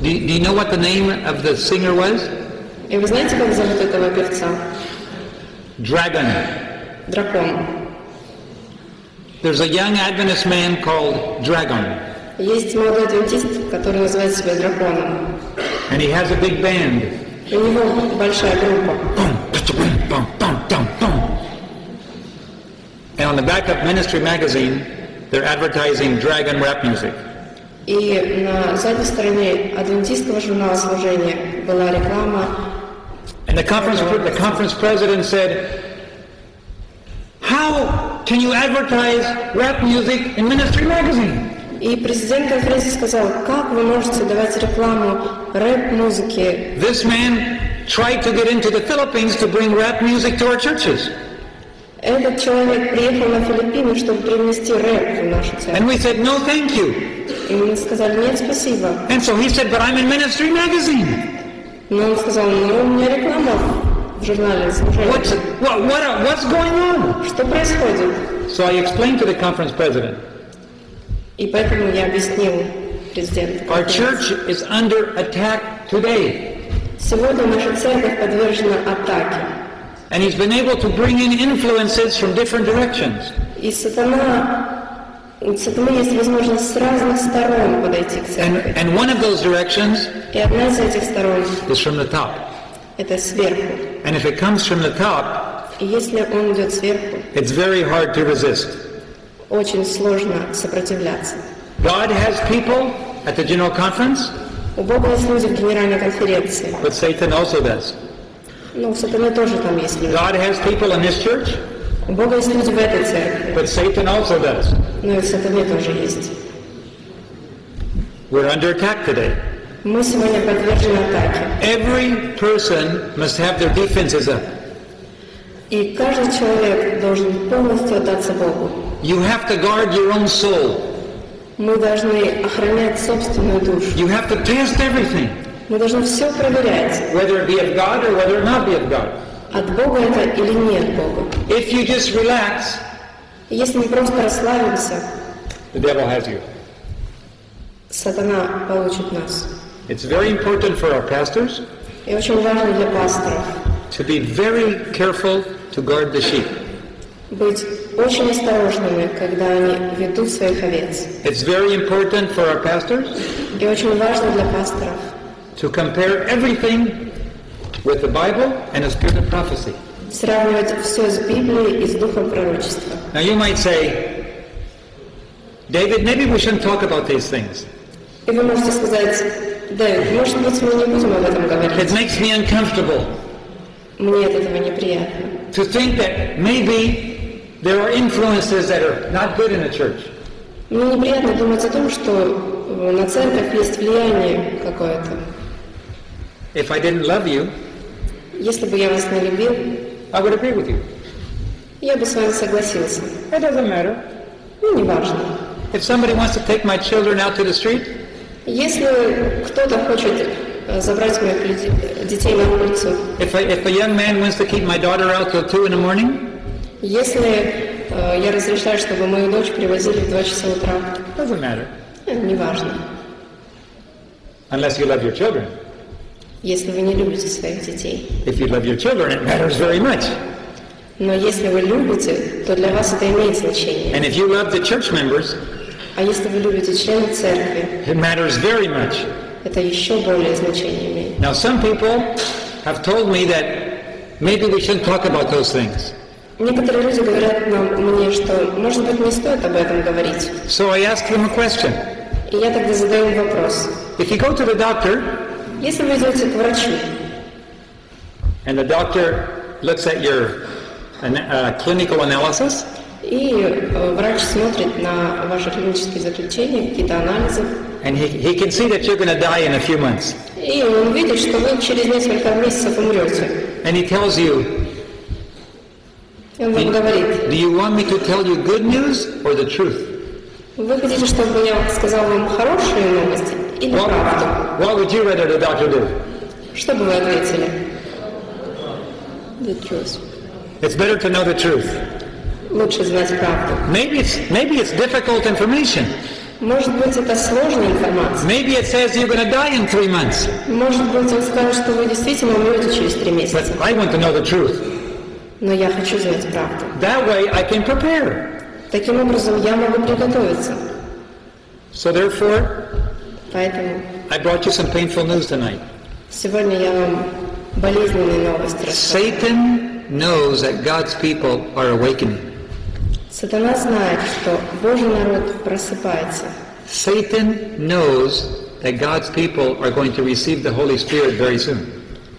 Do you know what the name of the singer was?
И вы знаете, как зовут этого певца?
Dragon.
Дракон.
There's a young Adventist man called Dragon.
Есть молодой адвентист, который называет себя Драконом.
And he has a big band.
У него большая группа.
And on the back of Ministry Magazine, they're advertising Dragon rap music.
И на задней стороне адвентистского журнала служения была реклама.
And the conference president said, "How can you advertise rap music in Ministry Magazine?"
И президент конференции сказал, как вы можете давать рекламу рэп-музыки?
This man tried to get into the Philippines to bring rap music to our churches.
Этот человек приехал на Филиппины, чтобы привнести рэп в нашу церковь.
And we said, "No, thank you."
И мы сказали, нет, спасибо.
And so he said, "But I'm in Ministry Magazine."
Но он сказал, ну, у меня реклама в журнале служения.
What's going on?
Что происходит?
So I explained to the conference president.
И поэтому я объяснил президенту.
Our church is under attack today.
Сегодня наша церковь подвержена атаке.
And he's been able to bring in influences from different directions.
И у сатаны есть возможность с разных сторон подойти к церкви.
And one of those directions
И одна из этих сторон
is from the top.
это сверху.
And if it comes from the top,
И если он идет сверху,
it's very hard to resist.
очень сложно сопротивляться.
God has people at the General Conference,
У Бога есть люди в Генеральной конференции.
but Satan also does.
Ну, у сатаны тоже там есть люди.
God has people in this church,
У Бога есть люди в этой церкви.
but Satan also does.
Но и в сатане тоже есть.
We're under attack today.
Мы сегодня подвержены атаке.
Every person must have their defenses up.
И каждый человек должен полностью отдаться Богу.
You have to guard your own soul.
Мы должны охранять собственную душу.
You have to test everything,
Мы должны все проверять,
whether it be of God or whether it not be of God.
от Бога это или не от Бога.
If you just relax,
И если мы просто расслабимся,
the devil has you.
сатана получит нас.
It's very important for our pastors
И очень важно для пасторов
to be very careful to guard the sheep.
быть очень осторожными, когда они ведут своих овец.
It's very important for our pastors
И очень важно для пасторов
to compare everything with the Bible and the spirit of prophecy.
сравнивать все с Библией и с духом пророчества.
Now you might say, David, maybe we shouldn't talk about these things.
И вы можете сказать: Дэвид, может быть, мы не будем об этом
It
говорить.
makes me uncomfortable
Мне от этого неприятно.
to think that maybe there are influences that are not good in the church.
Мне неприятно думать о том, что на церковь есть влияние какое-то.
If I didn't love you,
Если бы я вас не любил,
I would agree with you.
я бы с вами согласился.
It doesn't matter.
Ну, неважно.
If somebody wants to take my children out to the street,
Если кто-то хочет забрать моих детей на улицу,
if a young man wants to keep my daughter out till 2 in the morning,
если я разрешаю, чтобы мою дочь привозили в 2 часа утра,
doesn't matter.
Неважно.
Unless you love your children.
Если вы не любите своих детей.
If you love your children, it matters very much.
Но если вы любите, то для вас это имеет значение.
And if you love the church members,
А если вы любите членов церкви,
it matters very much.
это еще более значение имеет.
Now some people have told me that maybe we shouldn't talk about those things.
Некоторые люди говорят мне, что, может быть, не стоит об этом говорить.
So I asked them a question.
И я тогда задаю им вопрос.
If you go to the doctor,
Если вы идете к врачу,
and the doctor looks at your clinical analysis,
и врач смотрит на ваши клинические заключения, какие-то анализы,
and he can see that you're going to die in a few months,
и он видит, что вы через несколько месяцев умрете.
and he tells you,
И он вам говорит:
do you want me to tell you good news or the truth?
вы хотите, чтобы я сказал вам хорошие новости или правду?
What would you rather the doctor do?
Что бы вы ответили? The truth.
It's better to know the truth.
Лучше знать правду.
Maybe it's difficult information.
Может быть, это сложная информация.
Maybe it says you're going to die in 3 months.
Может быть, он скажет, что вы действительно умрете через 3 месяца.
But I want to know the truth.
Но я хочу знать правду.
That way I can prepare.
Таким образом, я могу приготовиться.
So therefore,
Поэтому
I brought you some painful news tonight.
сегодня я вам болезненные новости расскажу.
Satan knows that God's people are awakening.
Сатана знает, что Божий народ просыпается.
Satan knows that God's people are going to receive the Holy Spirit very soon.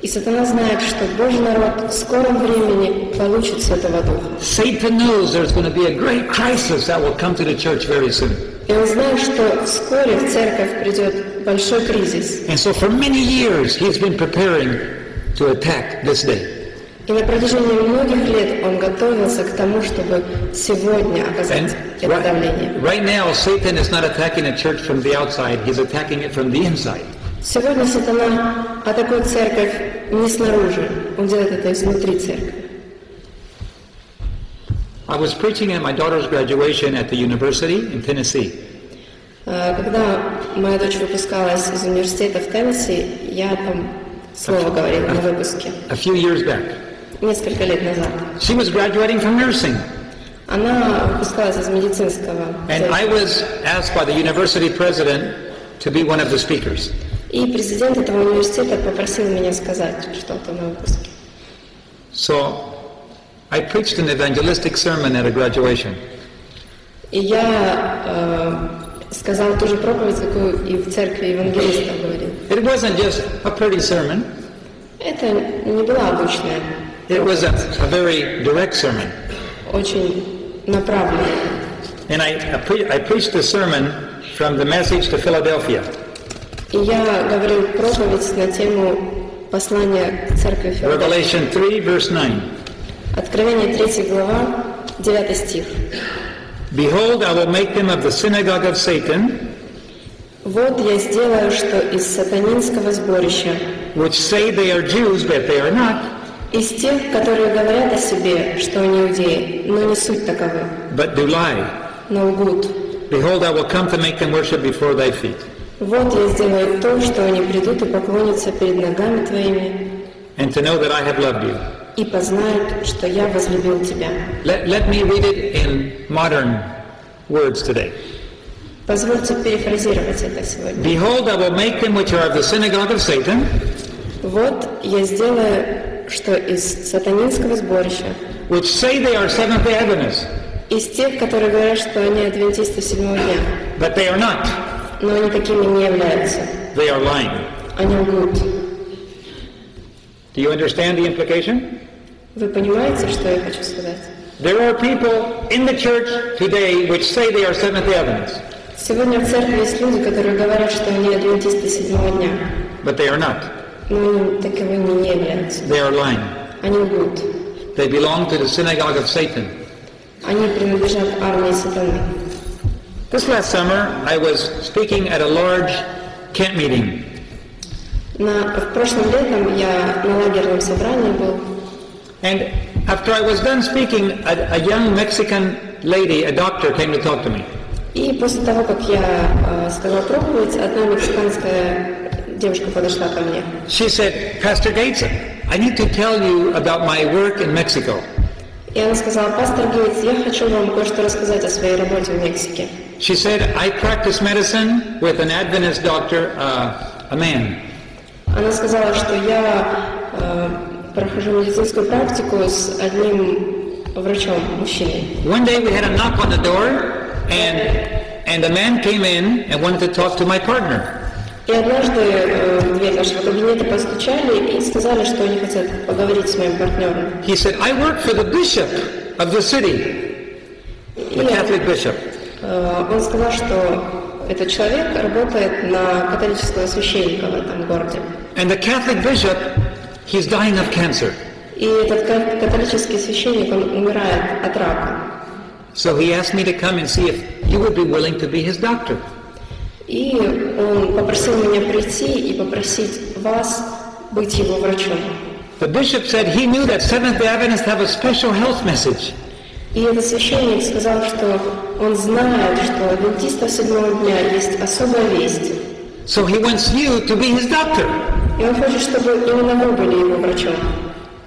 И сатана знает, что Божий народ в скором времени получит Святого Духа.
Satan knows there's going to be a great crisis that will come to the church very soon.
И он знает, что вскоре в церковь придет большой кризис.
And so for many years he's been preparing to attack this day.
И на протяжении многих лет он готовился к тому, чтобы сегодня оказать это давление.
Right now, Satan is not attacking the church from the outside, he's attacking it from the inside.
Сегодня сатана атакует церковь не снаружи, он делает это изнутри церкви.
I was preaching at my daughter's graduation at the university in Tennessee.
Когда моя дочь выпускалась из университета в Теннесси, я там слово говорила на выпуске.
A few years back.
Несколько лет назад.
She was graduating from nursing.
Она выпускалась из медицинского.
And I was asked by the university president to be one of the speakers.
И президент этого университета попросил меня сказать что-то на выпуске.
So I preached an evangelistic sermon at a graduation.
И я сказал ту же проповедь, какую и в церкви евангелистов говорил.
It wasn't just a pretty sermon.
Это не была обычная.
It was a very direct sermon.
Очень направленная.
And I preached the sermon from the message to Philadelphia.
И я говорил проповедь на тему послания к церкви Филадельфии.
Revelation 3, verse 9.
Откровение 3 глава, 9 стих.
Behold, I will make them of the synagogue of Satan,
Вот я сделаю, что из сатанинского сборища,
which say they are Jews, but they are not,
из тех, которые говорят о себе, что они иудеи, но не суть таковы,
but do lie.
но лгут.
Behold, I will come to make them worship before thy feet.
Вот я сделаю то, что они придут и поклонятся перед ногами твоими,
And to know that I have loved you.
и познают, что я возлюбил тебя.
Let me read it in modern words today.
Позвольте перефразировать это сегодня.
Behold, I will make them which are of the synagogue of Satan,
Вот я сделаю, что из сатанинского сборища,
which say they are Seventh-day Adventists,
из тех, которые говорят, что они адвентисты седьмого дня,
but they are not.
но они такими не являются.
They are lying.
Они лгут.
Do you understand the implication?
Вы понимаете, что я хочу сказать?
There are people in the church today which say they are Seventh-day Adventists,
Сегодня в церкви есть люди, которые говорят, что они адвентисты седьмого дня,
but they are not.
но они таковыми не являются.
They are lying.
Они лгут.
They belong to the synagogue of Satan.
Они принадлежат армии сатаны.
This last summer, I was speaking at a large camp meeting.
В прошлом летом я на лагерном собрании был.
And after I was done speaking, a young Mexican lady, a doctor, came to talk to me.
И после того, как я сказал проповедь, одна мексиканская девушка подошла ко мне.
She said, Pastor Gates, I need to tell you about my work in Mexico.
И она сказала: пастор Гейтс, я хочу вам кое-что рассказать о своей работе в Мексике.
She said, I practice medicine with an Adventist doctor, a man.
Она сказала, что я прохожу медицинскую практику с одним врачом, мужчиной.
One day we had a knock on the door, and a man came in and wanted to talk to my partner.
И однажды в дверь нашего кабинета постучали и сказали, что они хотят поговорить с моим партнером.
He said, I work for the bishop of the city, the Catholic bishop.
Он сказал, что этот человек работает на католического священника в этом городе.
And the Catholic bishop, he's dying of cancer.
И этот католический священник, он умирает от рака.
So he asked me to come and see if you would be willing to be his doctor.
И он попросил меня прийти и попросить вас быть его врачом.
The bishop said he knew that Seventh-day Adventists have a special health message.
И этот священник сказал, что он знает, что у адвентистов седьмого дня есть особая весть.
So he wants you to be his doctor.
И он хочет, чтобы именно вы были его врачом.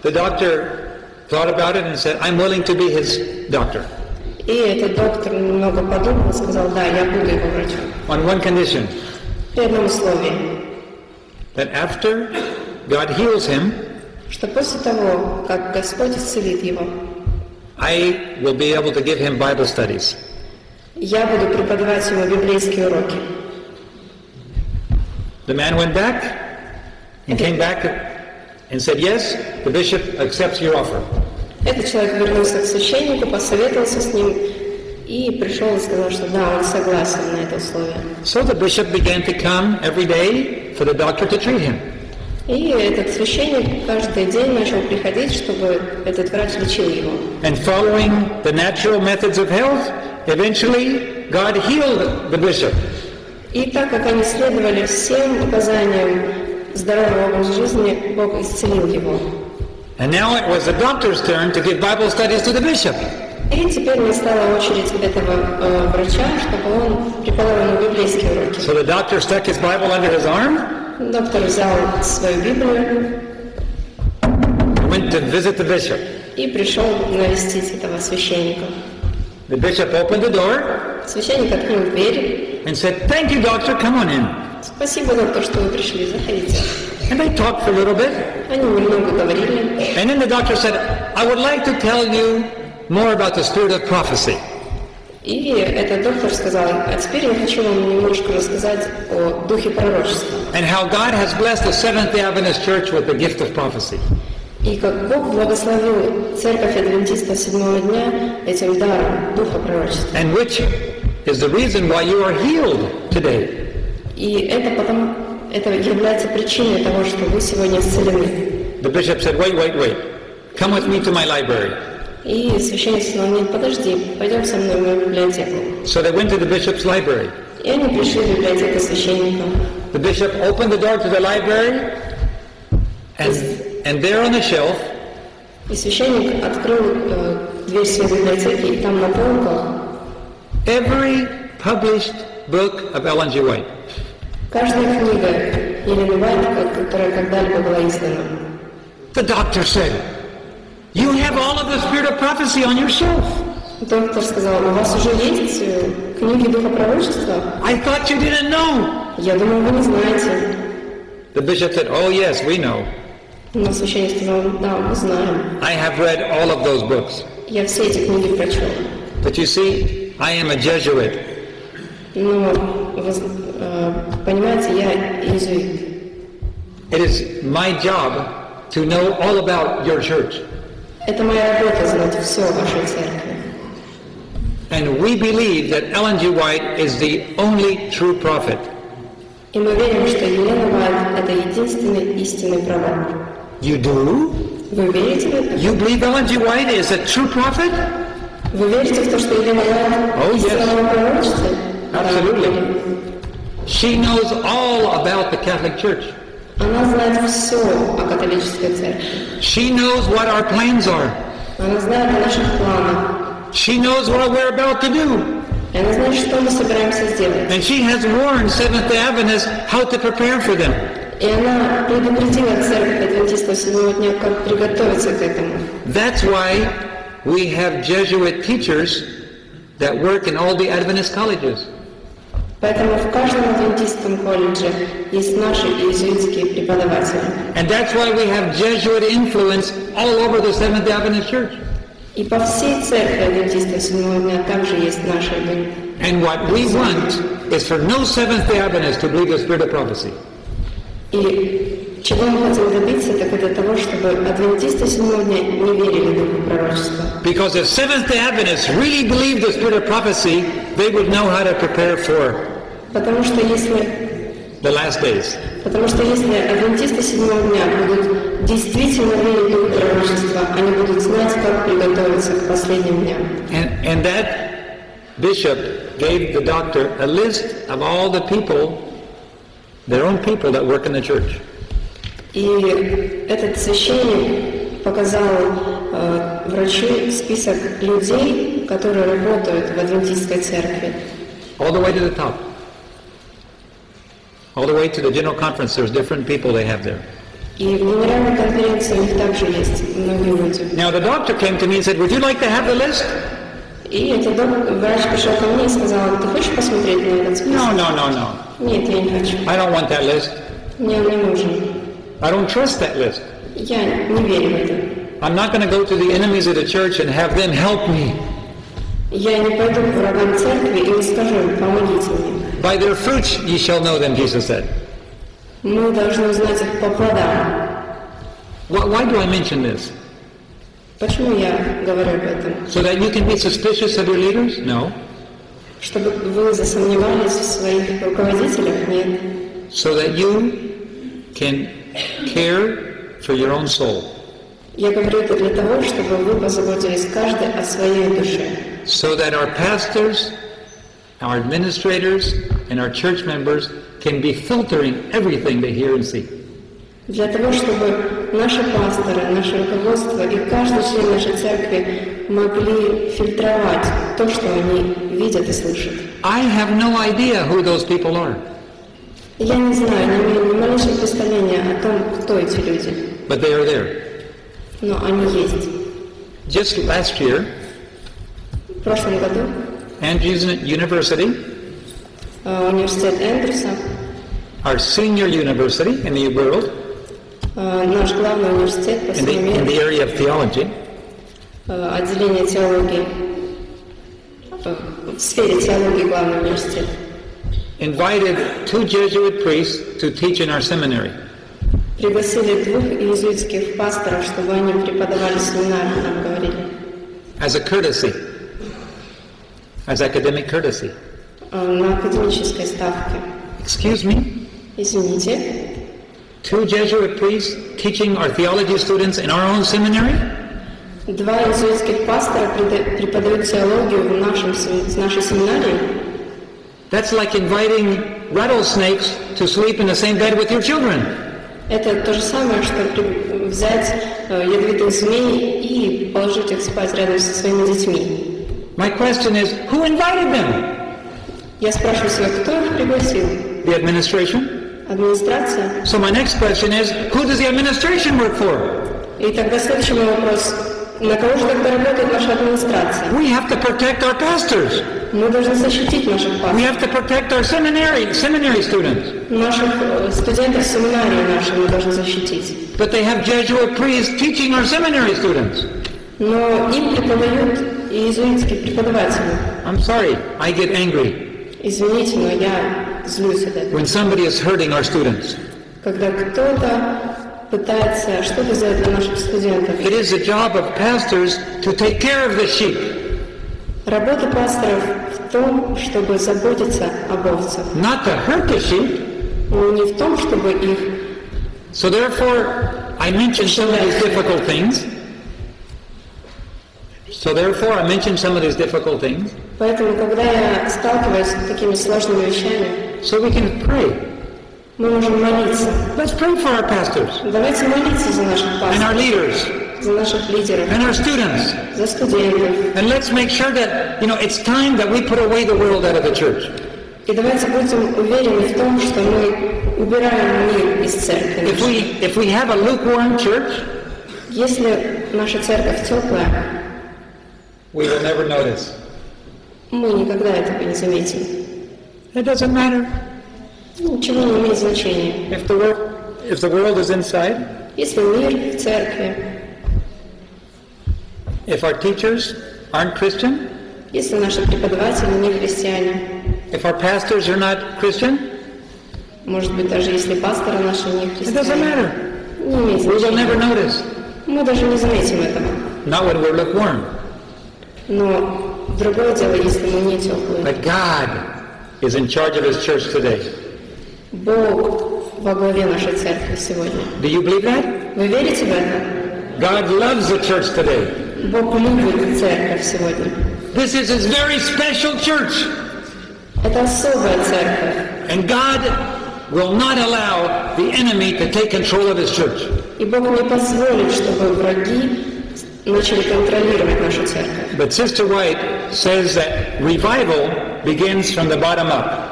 The doctor thought about it and said, I'm willing to be his doctor.
И этот доктор немного подумал и сказал: да, я буду его врачом.
On one condition.
При одном условии.
That after God heals him,
что после того, как Господь исцелит его,
I will be able to give him Bible studies.
Я буду преподавать ему библейские уроки.
The man went back and came back and said, yes, the bishop accepts your offer.
Этот человек вернулся к священнику, посоветовался с ним и пришел и сказал, что да, он согласен на это условие.
So the bishop began to come every day for the doctor to treat him.
И этот священник каждый день начал приходить, чтобы этот врач лечил его.
And following the natural methods of health, eventually God healed the bishop.
И так как они следовали всем указаниям здорового образа жизни, Бог исцелил его.
And now it was the doctor's turn to give Bible studies to the bishop.
И теперь настала очередь этого врача, чтобы он преподавал ему библейские уроки.
So the doctor stuck his Bible under his arm.
Доктор взял свою Библию,
went to visit the bishop.
И пришел навестить этого священника.
The bishop opened the door
Священник открыл дверь.
and said, "Thank you, doctor, come on in."
Спасибо, доктор, что вы пришли, заходите.
And they talked for a little bit.
Они немного говорили.
And then the doctor said, "I would like to tell you more about the spirit of prophecy."
И этот доктор сказал, а теперь я хочу вам немножко рассказать о духе пророчества.
And how God has blessed the Seventh-day Adventist Church with the gift of prophecy.
И как Бог благословил церковь адвентистов седьмого дня этим даром духа пророчества.
And which is the reason why you are healed today.
И это является причиной того, что вы сегодня исцелены.
The bishop said, wait. Come with me to my library.
И священник сказал, нет, подожди, пойдем со мной в мою библиотеку.
So they went to the bishop's library.
И они пришли в библиотеку священника.
The bishop opened the door to the library, and there on the shelf,
и священник открыл дверь своей библиотеки, и там на полках
every published book of Ellen G. White.
Каждая книга Елены Уайт, которая когда-либо была издана.
The doctor said, "You have all of the spirit of prophecy on your shelf."
Доктор сказал, у вас уже есть книги духа пророчества?
I thought you didn't know.
Я думал, вы не знаете.
The bishop said, "Oh yes, we know.
Но священник сказал, да, мы знаем.
I have read all of those books.
Я все эти книги прочел.
But you see, I am a Jesuit.
Но, понимаете, я иезуит.
It is my job to know all about your church.
Это моя работа знать все о вашей церкви.
And we believe that Ellen G. White is the only true prophet.
И мы верим, что Елена Уайт – это единственный истинный пророк.
You do?
Вы верите в это?
You believe Ellen G. White is a true prophet?
Вы верите в то, что Елена Уайт истинного пророчества?
Absolutely. She knows all about the Catholic Church.
Она знает все о католической церкви.
She knows what our plans are.
Она знает о наших планах.
She knows what we're about to do.
И она знает, что мы собираемся сделать.
And she has warned Seventh-day Adventists how to prepare for them.
И она предупредила церковь адвентистов седьмого дня, как приготовиться к этому.
That's why we have Jesuit teachers that work in all the Adventist colleges.
Поэтому в каждом адвентистском колледже есть наши иезуитские преподаватели.
And that's why we have Jesuit influence all over the Seventh-day Adventist Church.
И по всей церкви адвентистов седьмого дня также есть наши.
And what we want is for no Seventh-day Adventist to believe the spirit of prophecy.
И чего мы хотим добиться, так это того, чтобы адвентисты седьмого дня не верили духу пророчества.
Because if Seventh-day Adventists really believe the spirit of prophecy, they would know how to prepare for
Потому что если адвентисты седьмого дня будут действительно верить в духу пророчества, они будут знать, как приготовиться к последним дням.
And that bishop gave the doctor a list of all the people, their own people that work in the church.
И этот священник показал врачу список людей, которые работают в адвентистской церкви.
All the way to the top. All the way to the general conference, there's different people they have there.
И в генеральной конференции у них также есть многие люди.
Now the doctor came to me and said, "Would you like to have the list?"
И этот врач пришел ко мне и сказал, ты хочешь посмотреть на этот список?
No.
Нет, я не хочу.
I don't want that list.
Мне он не нужен.
I don't trust that list.
Я не верю в это.
I'm not going to go to the enemies of the church and have them help me.
Я не пойду к врагам церкви и не скажу им, помогите мне.
By their fruits ye shall know them, Jesus said.
Мы должны узнать их по плодам.
Why do I mention this?
Почему я говорю об этом?
So that you can be suspicious of your leaders? No.
Чтобы вы засомневались в своих руководителях? Нет.
So that you can care for your own soul.
Я говорю это для того, чтобы вы позаботились каждый о своей душе.
So that our pastors, our administrators, and our church members can be filtering everything they hear and see.
Для того, чтобы наши пасторы, наше руководство и каждый член нашей церкви могли фильтровать то, что они видят и слышат.
I have no idea who those people are.
Я не знаю, не имею ни малейшего представления о том, кто эти люди.
But they are there.
Но они есть.
Just last year,
В прошлом году
Andrews University,
университет Эндрюса,
our senior university in the world,
наш главный университет по всему
in the
миру,
area of theology,
отделение теологии, в сфере теологии главный университет,
invited 2 Jesuit priests to teach in our seminary.
Пригласили 2 иезуитских пасторов, чтобы они преподавали семинар, нам говорили.
As a courtesy, as academic courtesy.
На академической ставке.
Excuse me?
Извините.
2 Jesuit priests teaching our theology students in our own seminary?
2 иезуитских пастора преподают теологию в нашей семинарии.
That's like inviting rattlesnakes to sleep in the same bed with your children.
Это то же самое, что взять ядовитых змей и положить их спать рядом со своими детьми.
My question is, who invited them?
Я спрашиваю себя, кто их пригласил?
The administration?
Администрация.
So my next question is, who does the administration work for?
И тогда следующий мой вопрос, на кого же тогда работает наша администрация?
We have to protect our pastors.
Мы должны защитить наших пасторов.
We have to protect our seminary students.
Наших студентов семинарии наши мы должны защитить.
But they have Jesuit priests teaching our seminary students.
Но им преподают иезуитские преподаватели.
I'm sorry, I get angry.
Извините, но я злюсь от этого.
When somebody is hurting our students.
Когда кто-то пытается что-то сделать для наших студентов.
It is the job of pastors to take care of the sheep.
Работа пасторов в том, чтобы заботиться об овцах.
Not to hurt the sheep.
Не в том, чтобы их.
So therefore, I mentioned some of these difficult things.
Поэтому, когда я сталкиваюсь с такими сложными вещами,
so we can pray.
Мы можем молиться.
Let's pray for our pastors.
Давайте молиться за наших пасторов.
And our leaders.
За наших лидеров.
And our students.
За студентов.
And let's make sure that, it's time that we put away the world out of the church.
И давайте будем уверены в том, что мы убираем мир из церкви.
If we have a lukewarm church,
если наша церковь теплая,
we will never notice.
Мы никогда этого не заметим.
It doesn't matter.
Ничего не имеет значения.
If the world is inside,
если мир в церкви,
if our teachers aren't Christian,
если наши преподаватели не христиане,
if our pastors are not Christian,
может быть, даже если пасторы наши не
it doesn't
христиане,
matter.
не имеет
We will
значения.
never notice.
Мы даже не заметим этого.
Not when we're lukewarm.
Но другое дело, если мы не теплые.
But God is in charge of His church today.
Бог во главе нашей церкви сегодня.
Do you believe that?
Вы верите в это?
God loves the church today.
Бог любит церковь сегодня.
This is His very special church.
Это особая церковь.
And God will not allow the enemy to take control of His church.
И Бог не позволит, чтобы враги начали контролировать нашу церковь.
But Sister White says that revival begins from the bottom up.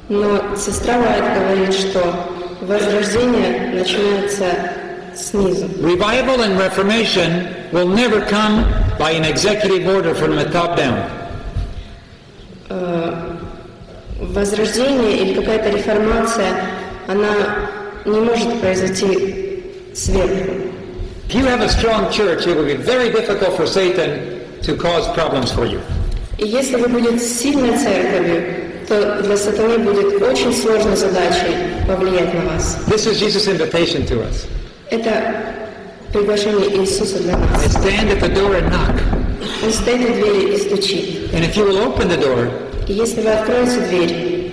Но сестра Уайт говорит, что возрождение начинается снизу.
Revival and reformation will never come by an executive order from the top down.
Возрождение или какая-то реформация, она не может произойти сверху.
If you have a strong church, it will be very difficult for Satan to cause problems for you.
И если вы будете сильной церковью, то для сатаны будет очень сложной задачей повлиять на вас.
This is Jesus' invitation to us.
Это приглашение Иисуса для
I
нас.
stand at the door and knock.
Он стоит у двери и стучит.
And if you will open the door,
И если вы откроете дверь,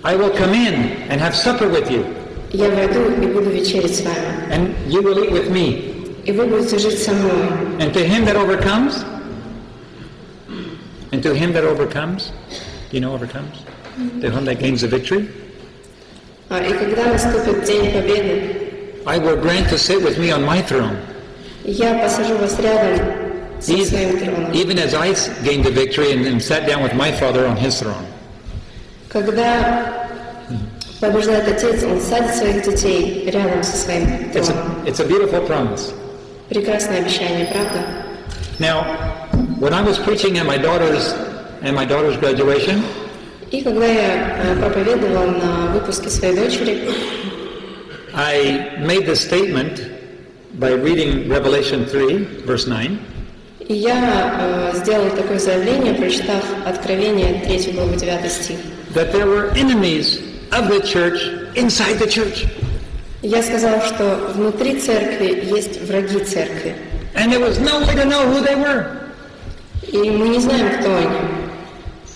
I will come in and have supper with you.
я войду и буду вечерить с вами.
And you will eat with me.
И вы будете жить со мной.
And to him that overcomes, overcomes, to him that gains the victory,
И когда наступит день победы,
I will grant to sit with me on my throne.
я посажу вас рядом со своим троном.
Even as I gained the victory and sat down with my Father on his throne.
Когда побеждает Отец, Он садит своих детей рядом со своим троном.
It's a beautiful promise.
Прекрасное обещание, правда?
Now, when I was preaching at my daughter's graduation,
И когда я проповедовал на выпуске своей дочери,
I made this statement by reading Revelation 3, verse 9.
И я сделал такое заявление, прочитав Откровение 3 главу 9 стих.
That there were enemies of the church inside the church.
Я сказал, что внутри церкви есть враги церкви.
And there was no way to know who they were.
И мы не знаем, кто они.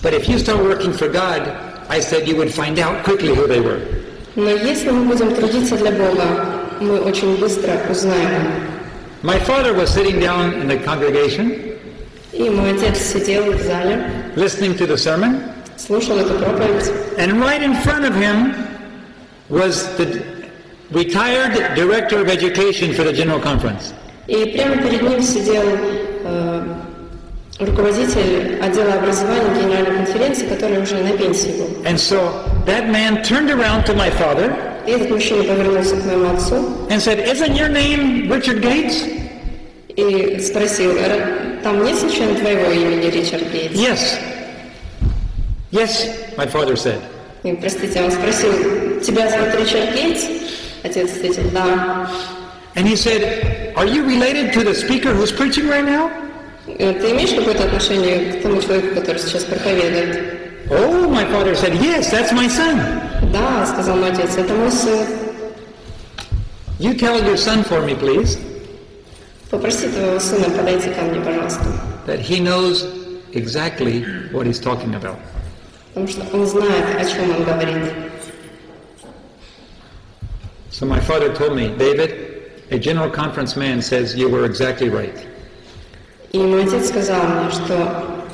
But if you start working for God, I said you would find out quickly who they were.
Но если мы будем трудиться для Бога, мы очень быстро узнаем.
My father was sitting down in the congregation,
И мой отец сидел в зале,
listening to the sermon,
слушал эту проповедь.
and right in front of him was the retired director of education for the General Conference.
И прямо перед ним сидел руководитель отдела образования Генеральной конференции, который уже на пенсии был.
And so that man turned around to my father
И этот мужчина повернулся к моему отцу
and said, "Isn't your name Richard Gates?"
и спросил: там нет случайно твоего имени Ричард Гейтс?
Yes. Yes, my father said.
И, простите, он спросил: тебя зовут Ричард Гейтс? Отец ответил: да.
And he said, "Are you related to the speaker who's preaching right now?"
Ты имеешь какое-то отношение к тому человеку, который сейчас проповедует?
Oh, my father said, "Yes, that's my son."
Да, сказал мой отец, это мой сын.
You tell your son for me, please,
Попроси твоего сына подойти ко мне, пожалуйста.
that he knows exactly what he's talking about.
Потому что он знает, о чем он говорит.
So my father told me, "David, a general conference man says you were exactly right."
И мой отец сказал мне, что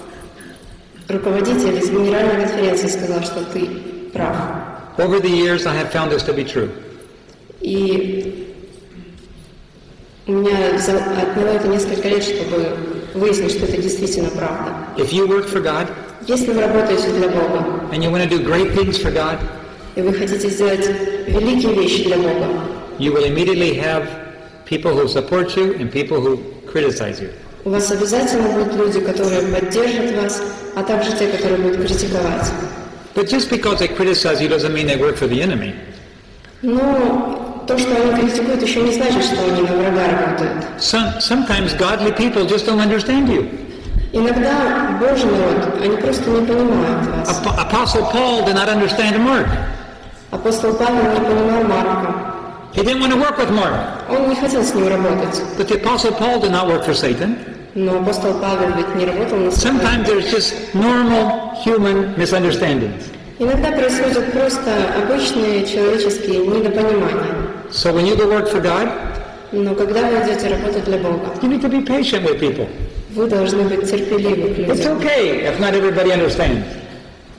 руководитель из Генеральной конференции сказал, что ты прав.
Over the years, I have found this to be true.
И у меня отняло это несколько лет, чтобы выяснить, что это действительно правда.
If you work for God,
Если вы работаете для Бога,
and you want to do great things for God,
и вы хотите сделать великие вещи для Бога,
you will immediately have people who support you and people who criticize you.
у вас обязательно будут люди, которые поддержат вас, а также те, которые будут критиковать.
But just because they criticize you doesn't mean they work for the enemy.
Но то, что они критикуют, еще не значит, что они на врага работают.
Sometimes godly people just don't understand you.
Иногда Божий народ, они просто не понимают вас.
Apostle Paul did not understand Mark.
Апостол Павел не понимал Марка.
He didn't want to work with Mark.
Он не хотел с ним работать.
But the Apostle Paul did not work for Satan.
Но апостол Павел ведь не работал на Сатану.
Sometimes there's just normal human misunderstandings.
Иногда происходят просто обычные человеческие недопонимания.
So when you go work for God,
Но когда вы идете работать для Бога,
you need to be patient with people.
вы должны быть терпеливы к
It's
людям.
okay if not everybody understands.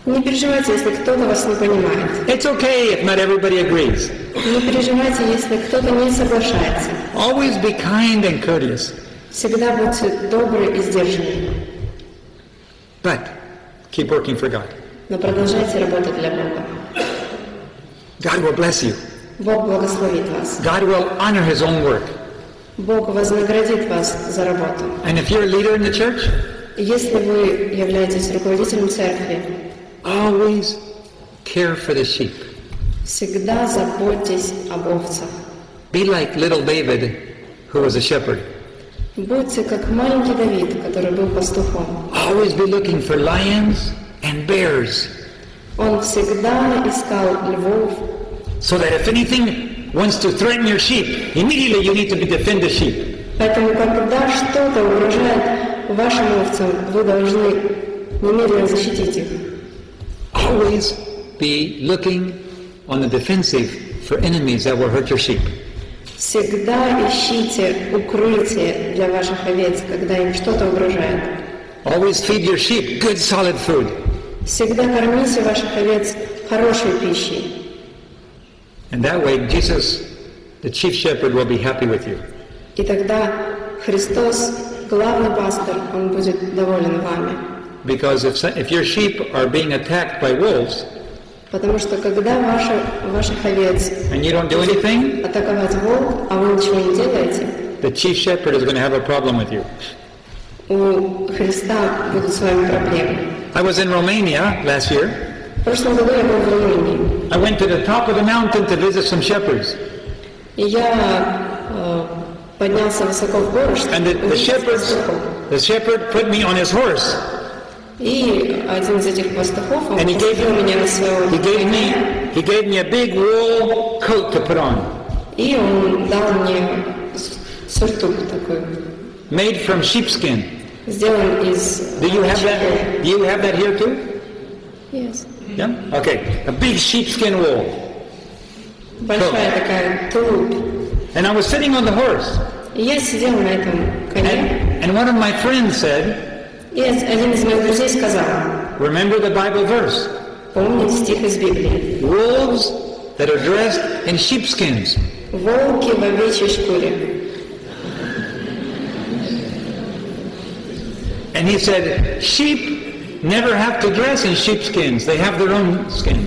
Не переживайте, если кто-то вас не понимает.
It's okay if not everybody agrees.
Не переживайте, если кто-то не соглашается.
Always be kind and courteous.
Всегда будьте добры и сдержанны.
But keep working for God.
Но продолжайте работать для Бога.
God will bless you.
Бог благословит вас.
God will honor His own work.
Бог вознаградит вас за работу.
And if you're a leader in the church,
Если вы являетесь руководителем церкви,
always care for the sheep.
всегда заботьтесь об овцах.
Be like little David, who was a shepherd.
Будьте как маленький Давид, который был пастухом.
Always be looking for lions and bears,
Он всегда искал львов,
so that if anything wants to threaten your sheep, immediately you need to defend the sheep.
поэтому когда что-то угрожает вашим овцам, вы должны немедленно защитить их.
Always be looking on the defensive for enemies that will hurt your sheep.
Всегда ищите укрытие для ваших овец, когда им что-то угрожает.
Always feed your sheep good solid food.
Всегда кормите ваших овец хорошей пищей.
And that way Jesus, the chief shepherd, will be happy with you.
И тогда Христос, главный пастор, Он будет доволен вами.
Because if your sheep are being attacked by wolves,
Потому что когда ваших овец
and you don't do anything,
атаковать волк, а вы ничего не делаете,
the chief shepherd is going to have a problem with you.
у Христа будут с вами проблемы.
I was in Romania last year.
В прошлом году я был в Румынии.
I went to the top of the mountain to visit some shepherds.
И я поднялся высоко в гору, чтобы увидеть пастухов.
The shepherd put me on his horse.
И один из этих пастухов, он посадил меня на своего коня.
He gave me a big wool coat to put on.
И он дал мне сюртук такой.
Made from sheepskin.
Сделан из...
Do you have that here too?
Yes.
Yeah? Okay. A big sheepskin wool.
Большая такая тулуп.
And I was sitting on the horse.
И я сидел на этом коне.
And one of my friends said,
и один из моих друзей сказал,
remember the Bible verse.
Помни стих из Библии.
Wolves that are dressed in sheepskins.
Волки в овечьей шкуре.
And he said, sheep never have to dress in sheepskins. They have their own skin.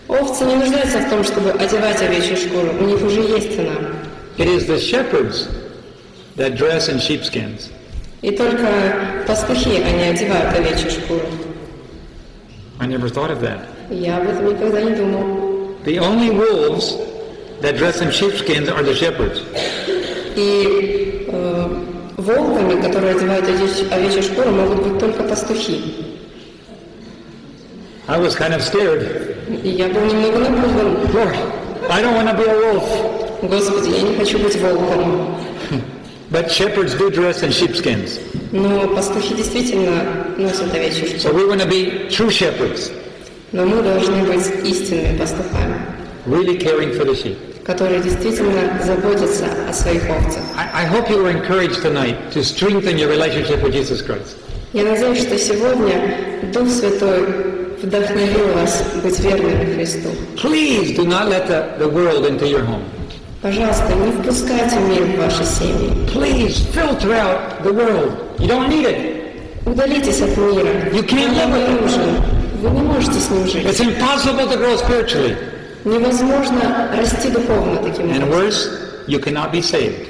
Овцы не нуждаются в том, чтобы одевать овечью шкуру. У них уже есть она.
It is the shepherds that dress in sheepskins.
И только пастухи, они одевают овечью шкуру.
I never thought of that.
Я об этом никогда не думал.
The only wolves that dress in sheepskins are the shepherds.
И волками, которые одевают овечью шкуру, могут быть только пастухи.
I was kind of scared.
И я был немного напуган.
Lord, I don't want to be a wolf.
Господи, я не хочу быть волком.
But shepherds do dress in sheepskins.
Но пастухи действительно носят овечью шкуру.
So we want to be true shepherds.
Но мы должны быть истинными пастухами.
Really caring for the sheep.
Которые действительно заботятся о своих овцах.
I hope you were encouraged tonight to strengthen your relationship with Jesus Christ.
Я надеюсь, что сегодня Дух Святой вдохновил вас быть верными Христу.
Please do not let the world into your home.
Пожалуйста, не впускайте мир в ваши семьи.
Please filter out the world. You don't need it.
Удалитесь от мира.
You can't live with it.
Вы не можете с ним жить.
It's impossible to grow spiritually.
Невозможно расти духовно таким образом.
And worse, you cannot be saved.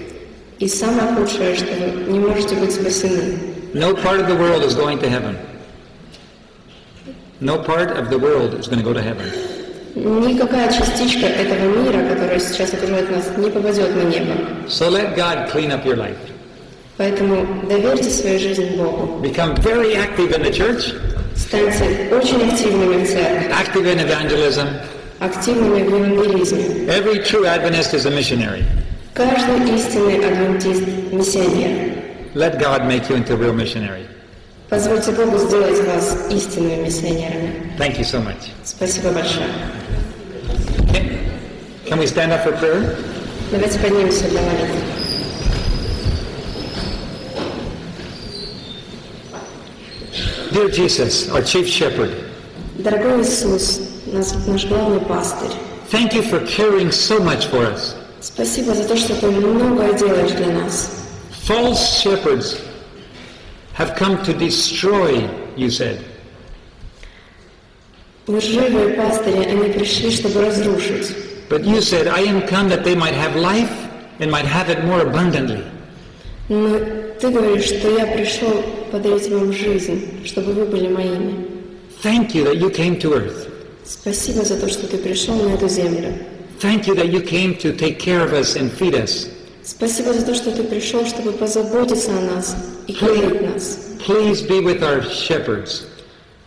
И самое худшее, что вы не можете быть спасены.
No part of the world is going to heaven. No part of the world is going to go to heaven.
Никакая частичка этого мира, которая сейчас окружает нас, не попадет на небо.
So let God clean up your life.
Поэтому доверьте свою жизнь Богу.
Become very active in the church.
Станьте очень активными в церкви.
Active in evangelism.
Активными в евангелизме.
Every true Adventist is a missionary.
Каждый истинный адвентист – миссионер.
Let God make you into a real missionary.
Позвольте Богу сделать вас истинными миссионерами.
Thank you so much.
Спасибо большое.
Can we stand up for prayer?
Давайте поднимемся для молитвы.
Dear Jesus, our chief shepherd.
Дорогой Иисус, наш главный пастырь.
Thank you for caring so much for us.
Спасибо за то, что ты многое делаешь для нас.
False shepherds have come to destroy, you said.
Лживые пастыри, они пришли, чтобы разрушить.
But you said, I am come that they might have life and might have it more abundantly.
Но ты говоришь, что я пришел подарить вам жизнь, чтобы вы были моими.
Thank you that you came to earth.
Спасибо за то, что ты пришел на эту землю.
Thank you that you came to take care of us and feed us.
Спасибо за то, что ты пришел, чтобы позаботиться о нас и кормить нас.
Please be with our shepherds.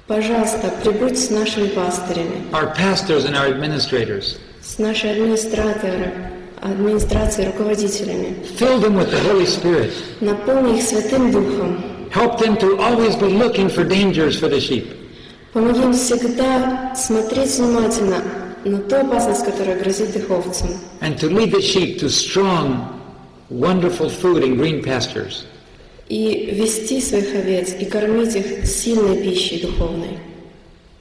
Пожалуйста, прибудь с нашими пастырями.
Our pastors and our administrators.
С нашей администрацией, руководителями.
Fill them with the Holy Spirit.
Наполни их Святым Духом.
Help them to always be looking for dangers for the sheep.
Помоги им всегда смотреть внимательно на ту опасность, которая грозит их овцам.
And to lead the sheep to strong, wonderful food and green pastures.
И вести своих овец, и кормить их сильной пищей духовной.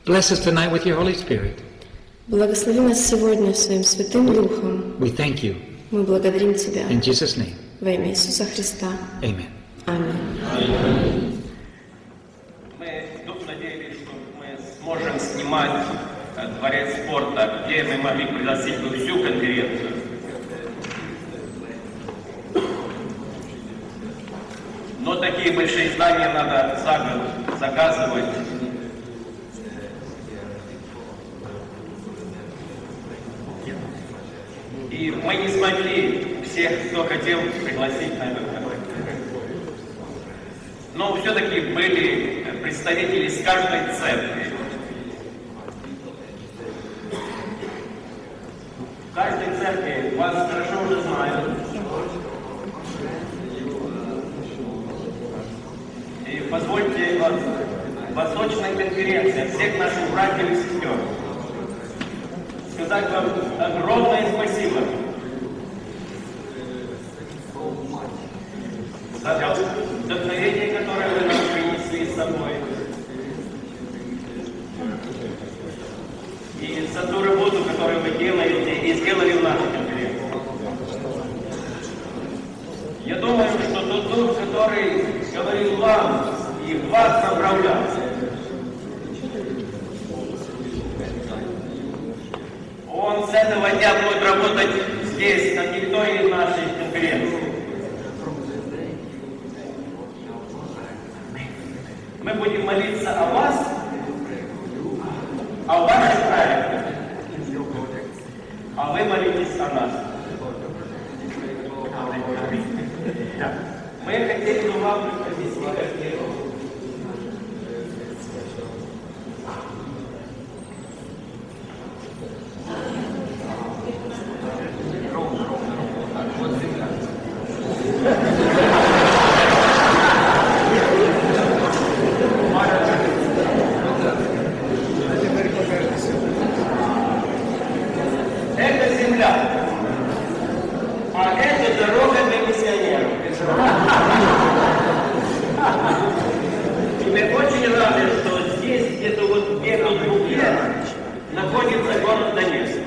Bless us tonight with your Holy Spirit.
Благослови нас сегодня Своим Святым Духом.
We thank you.
Мы благодарим Тебя.
In Jesus' name.
Во имя Иисуса Христа.
Amen.
Аминь.
Мы надеялись, что мы сможем снимать дворец спорта, где мы могли пригласить бы всю конференцию. Но такие такие большие здания надо за год заказывать. И мы не смогли всех, кто хотел, пригласить на этот концерт. Но все-таки были представители с каждой церкви. В каждой церкви вас хорошо уже знают. И позвольте в восточной конференции всех наших братьев и сестер сказать вам огромное спасибо за вдохновение, которое вы нам принесли с собой, и за ту работу, которую вы делаете и сделали в нашей конференции. Я думаю, что тот дух, который говорил вам и вас направлял, он с этого дня будет работать здесь, на территории нашей конференции. Мы будем молиться о вас, о ваших проектах, а вы молитесь о нас. Мы хотели бы вам объяснить картину. Это земля, а это дорога для миссионеров. И мы очень рады, что здесь, где-то вот в другие, находится город Донецк.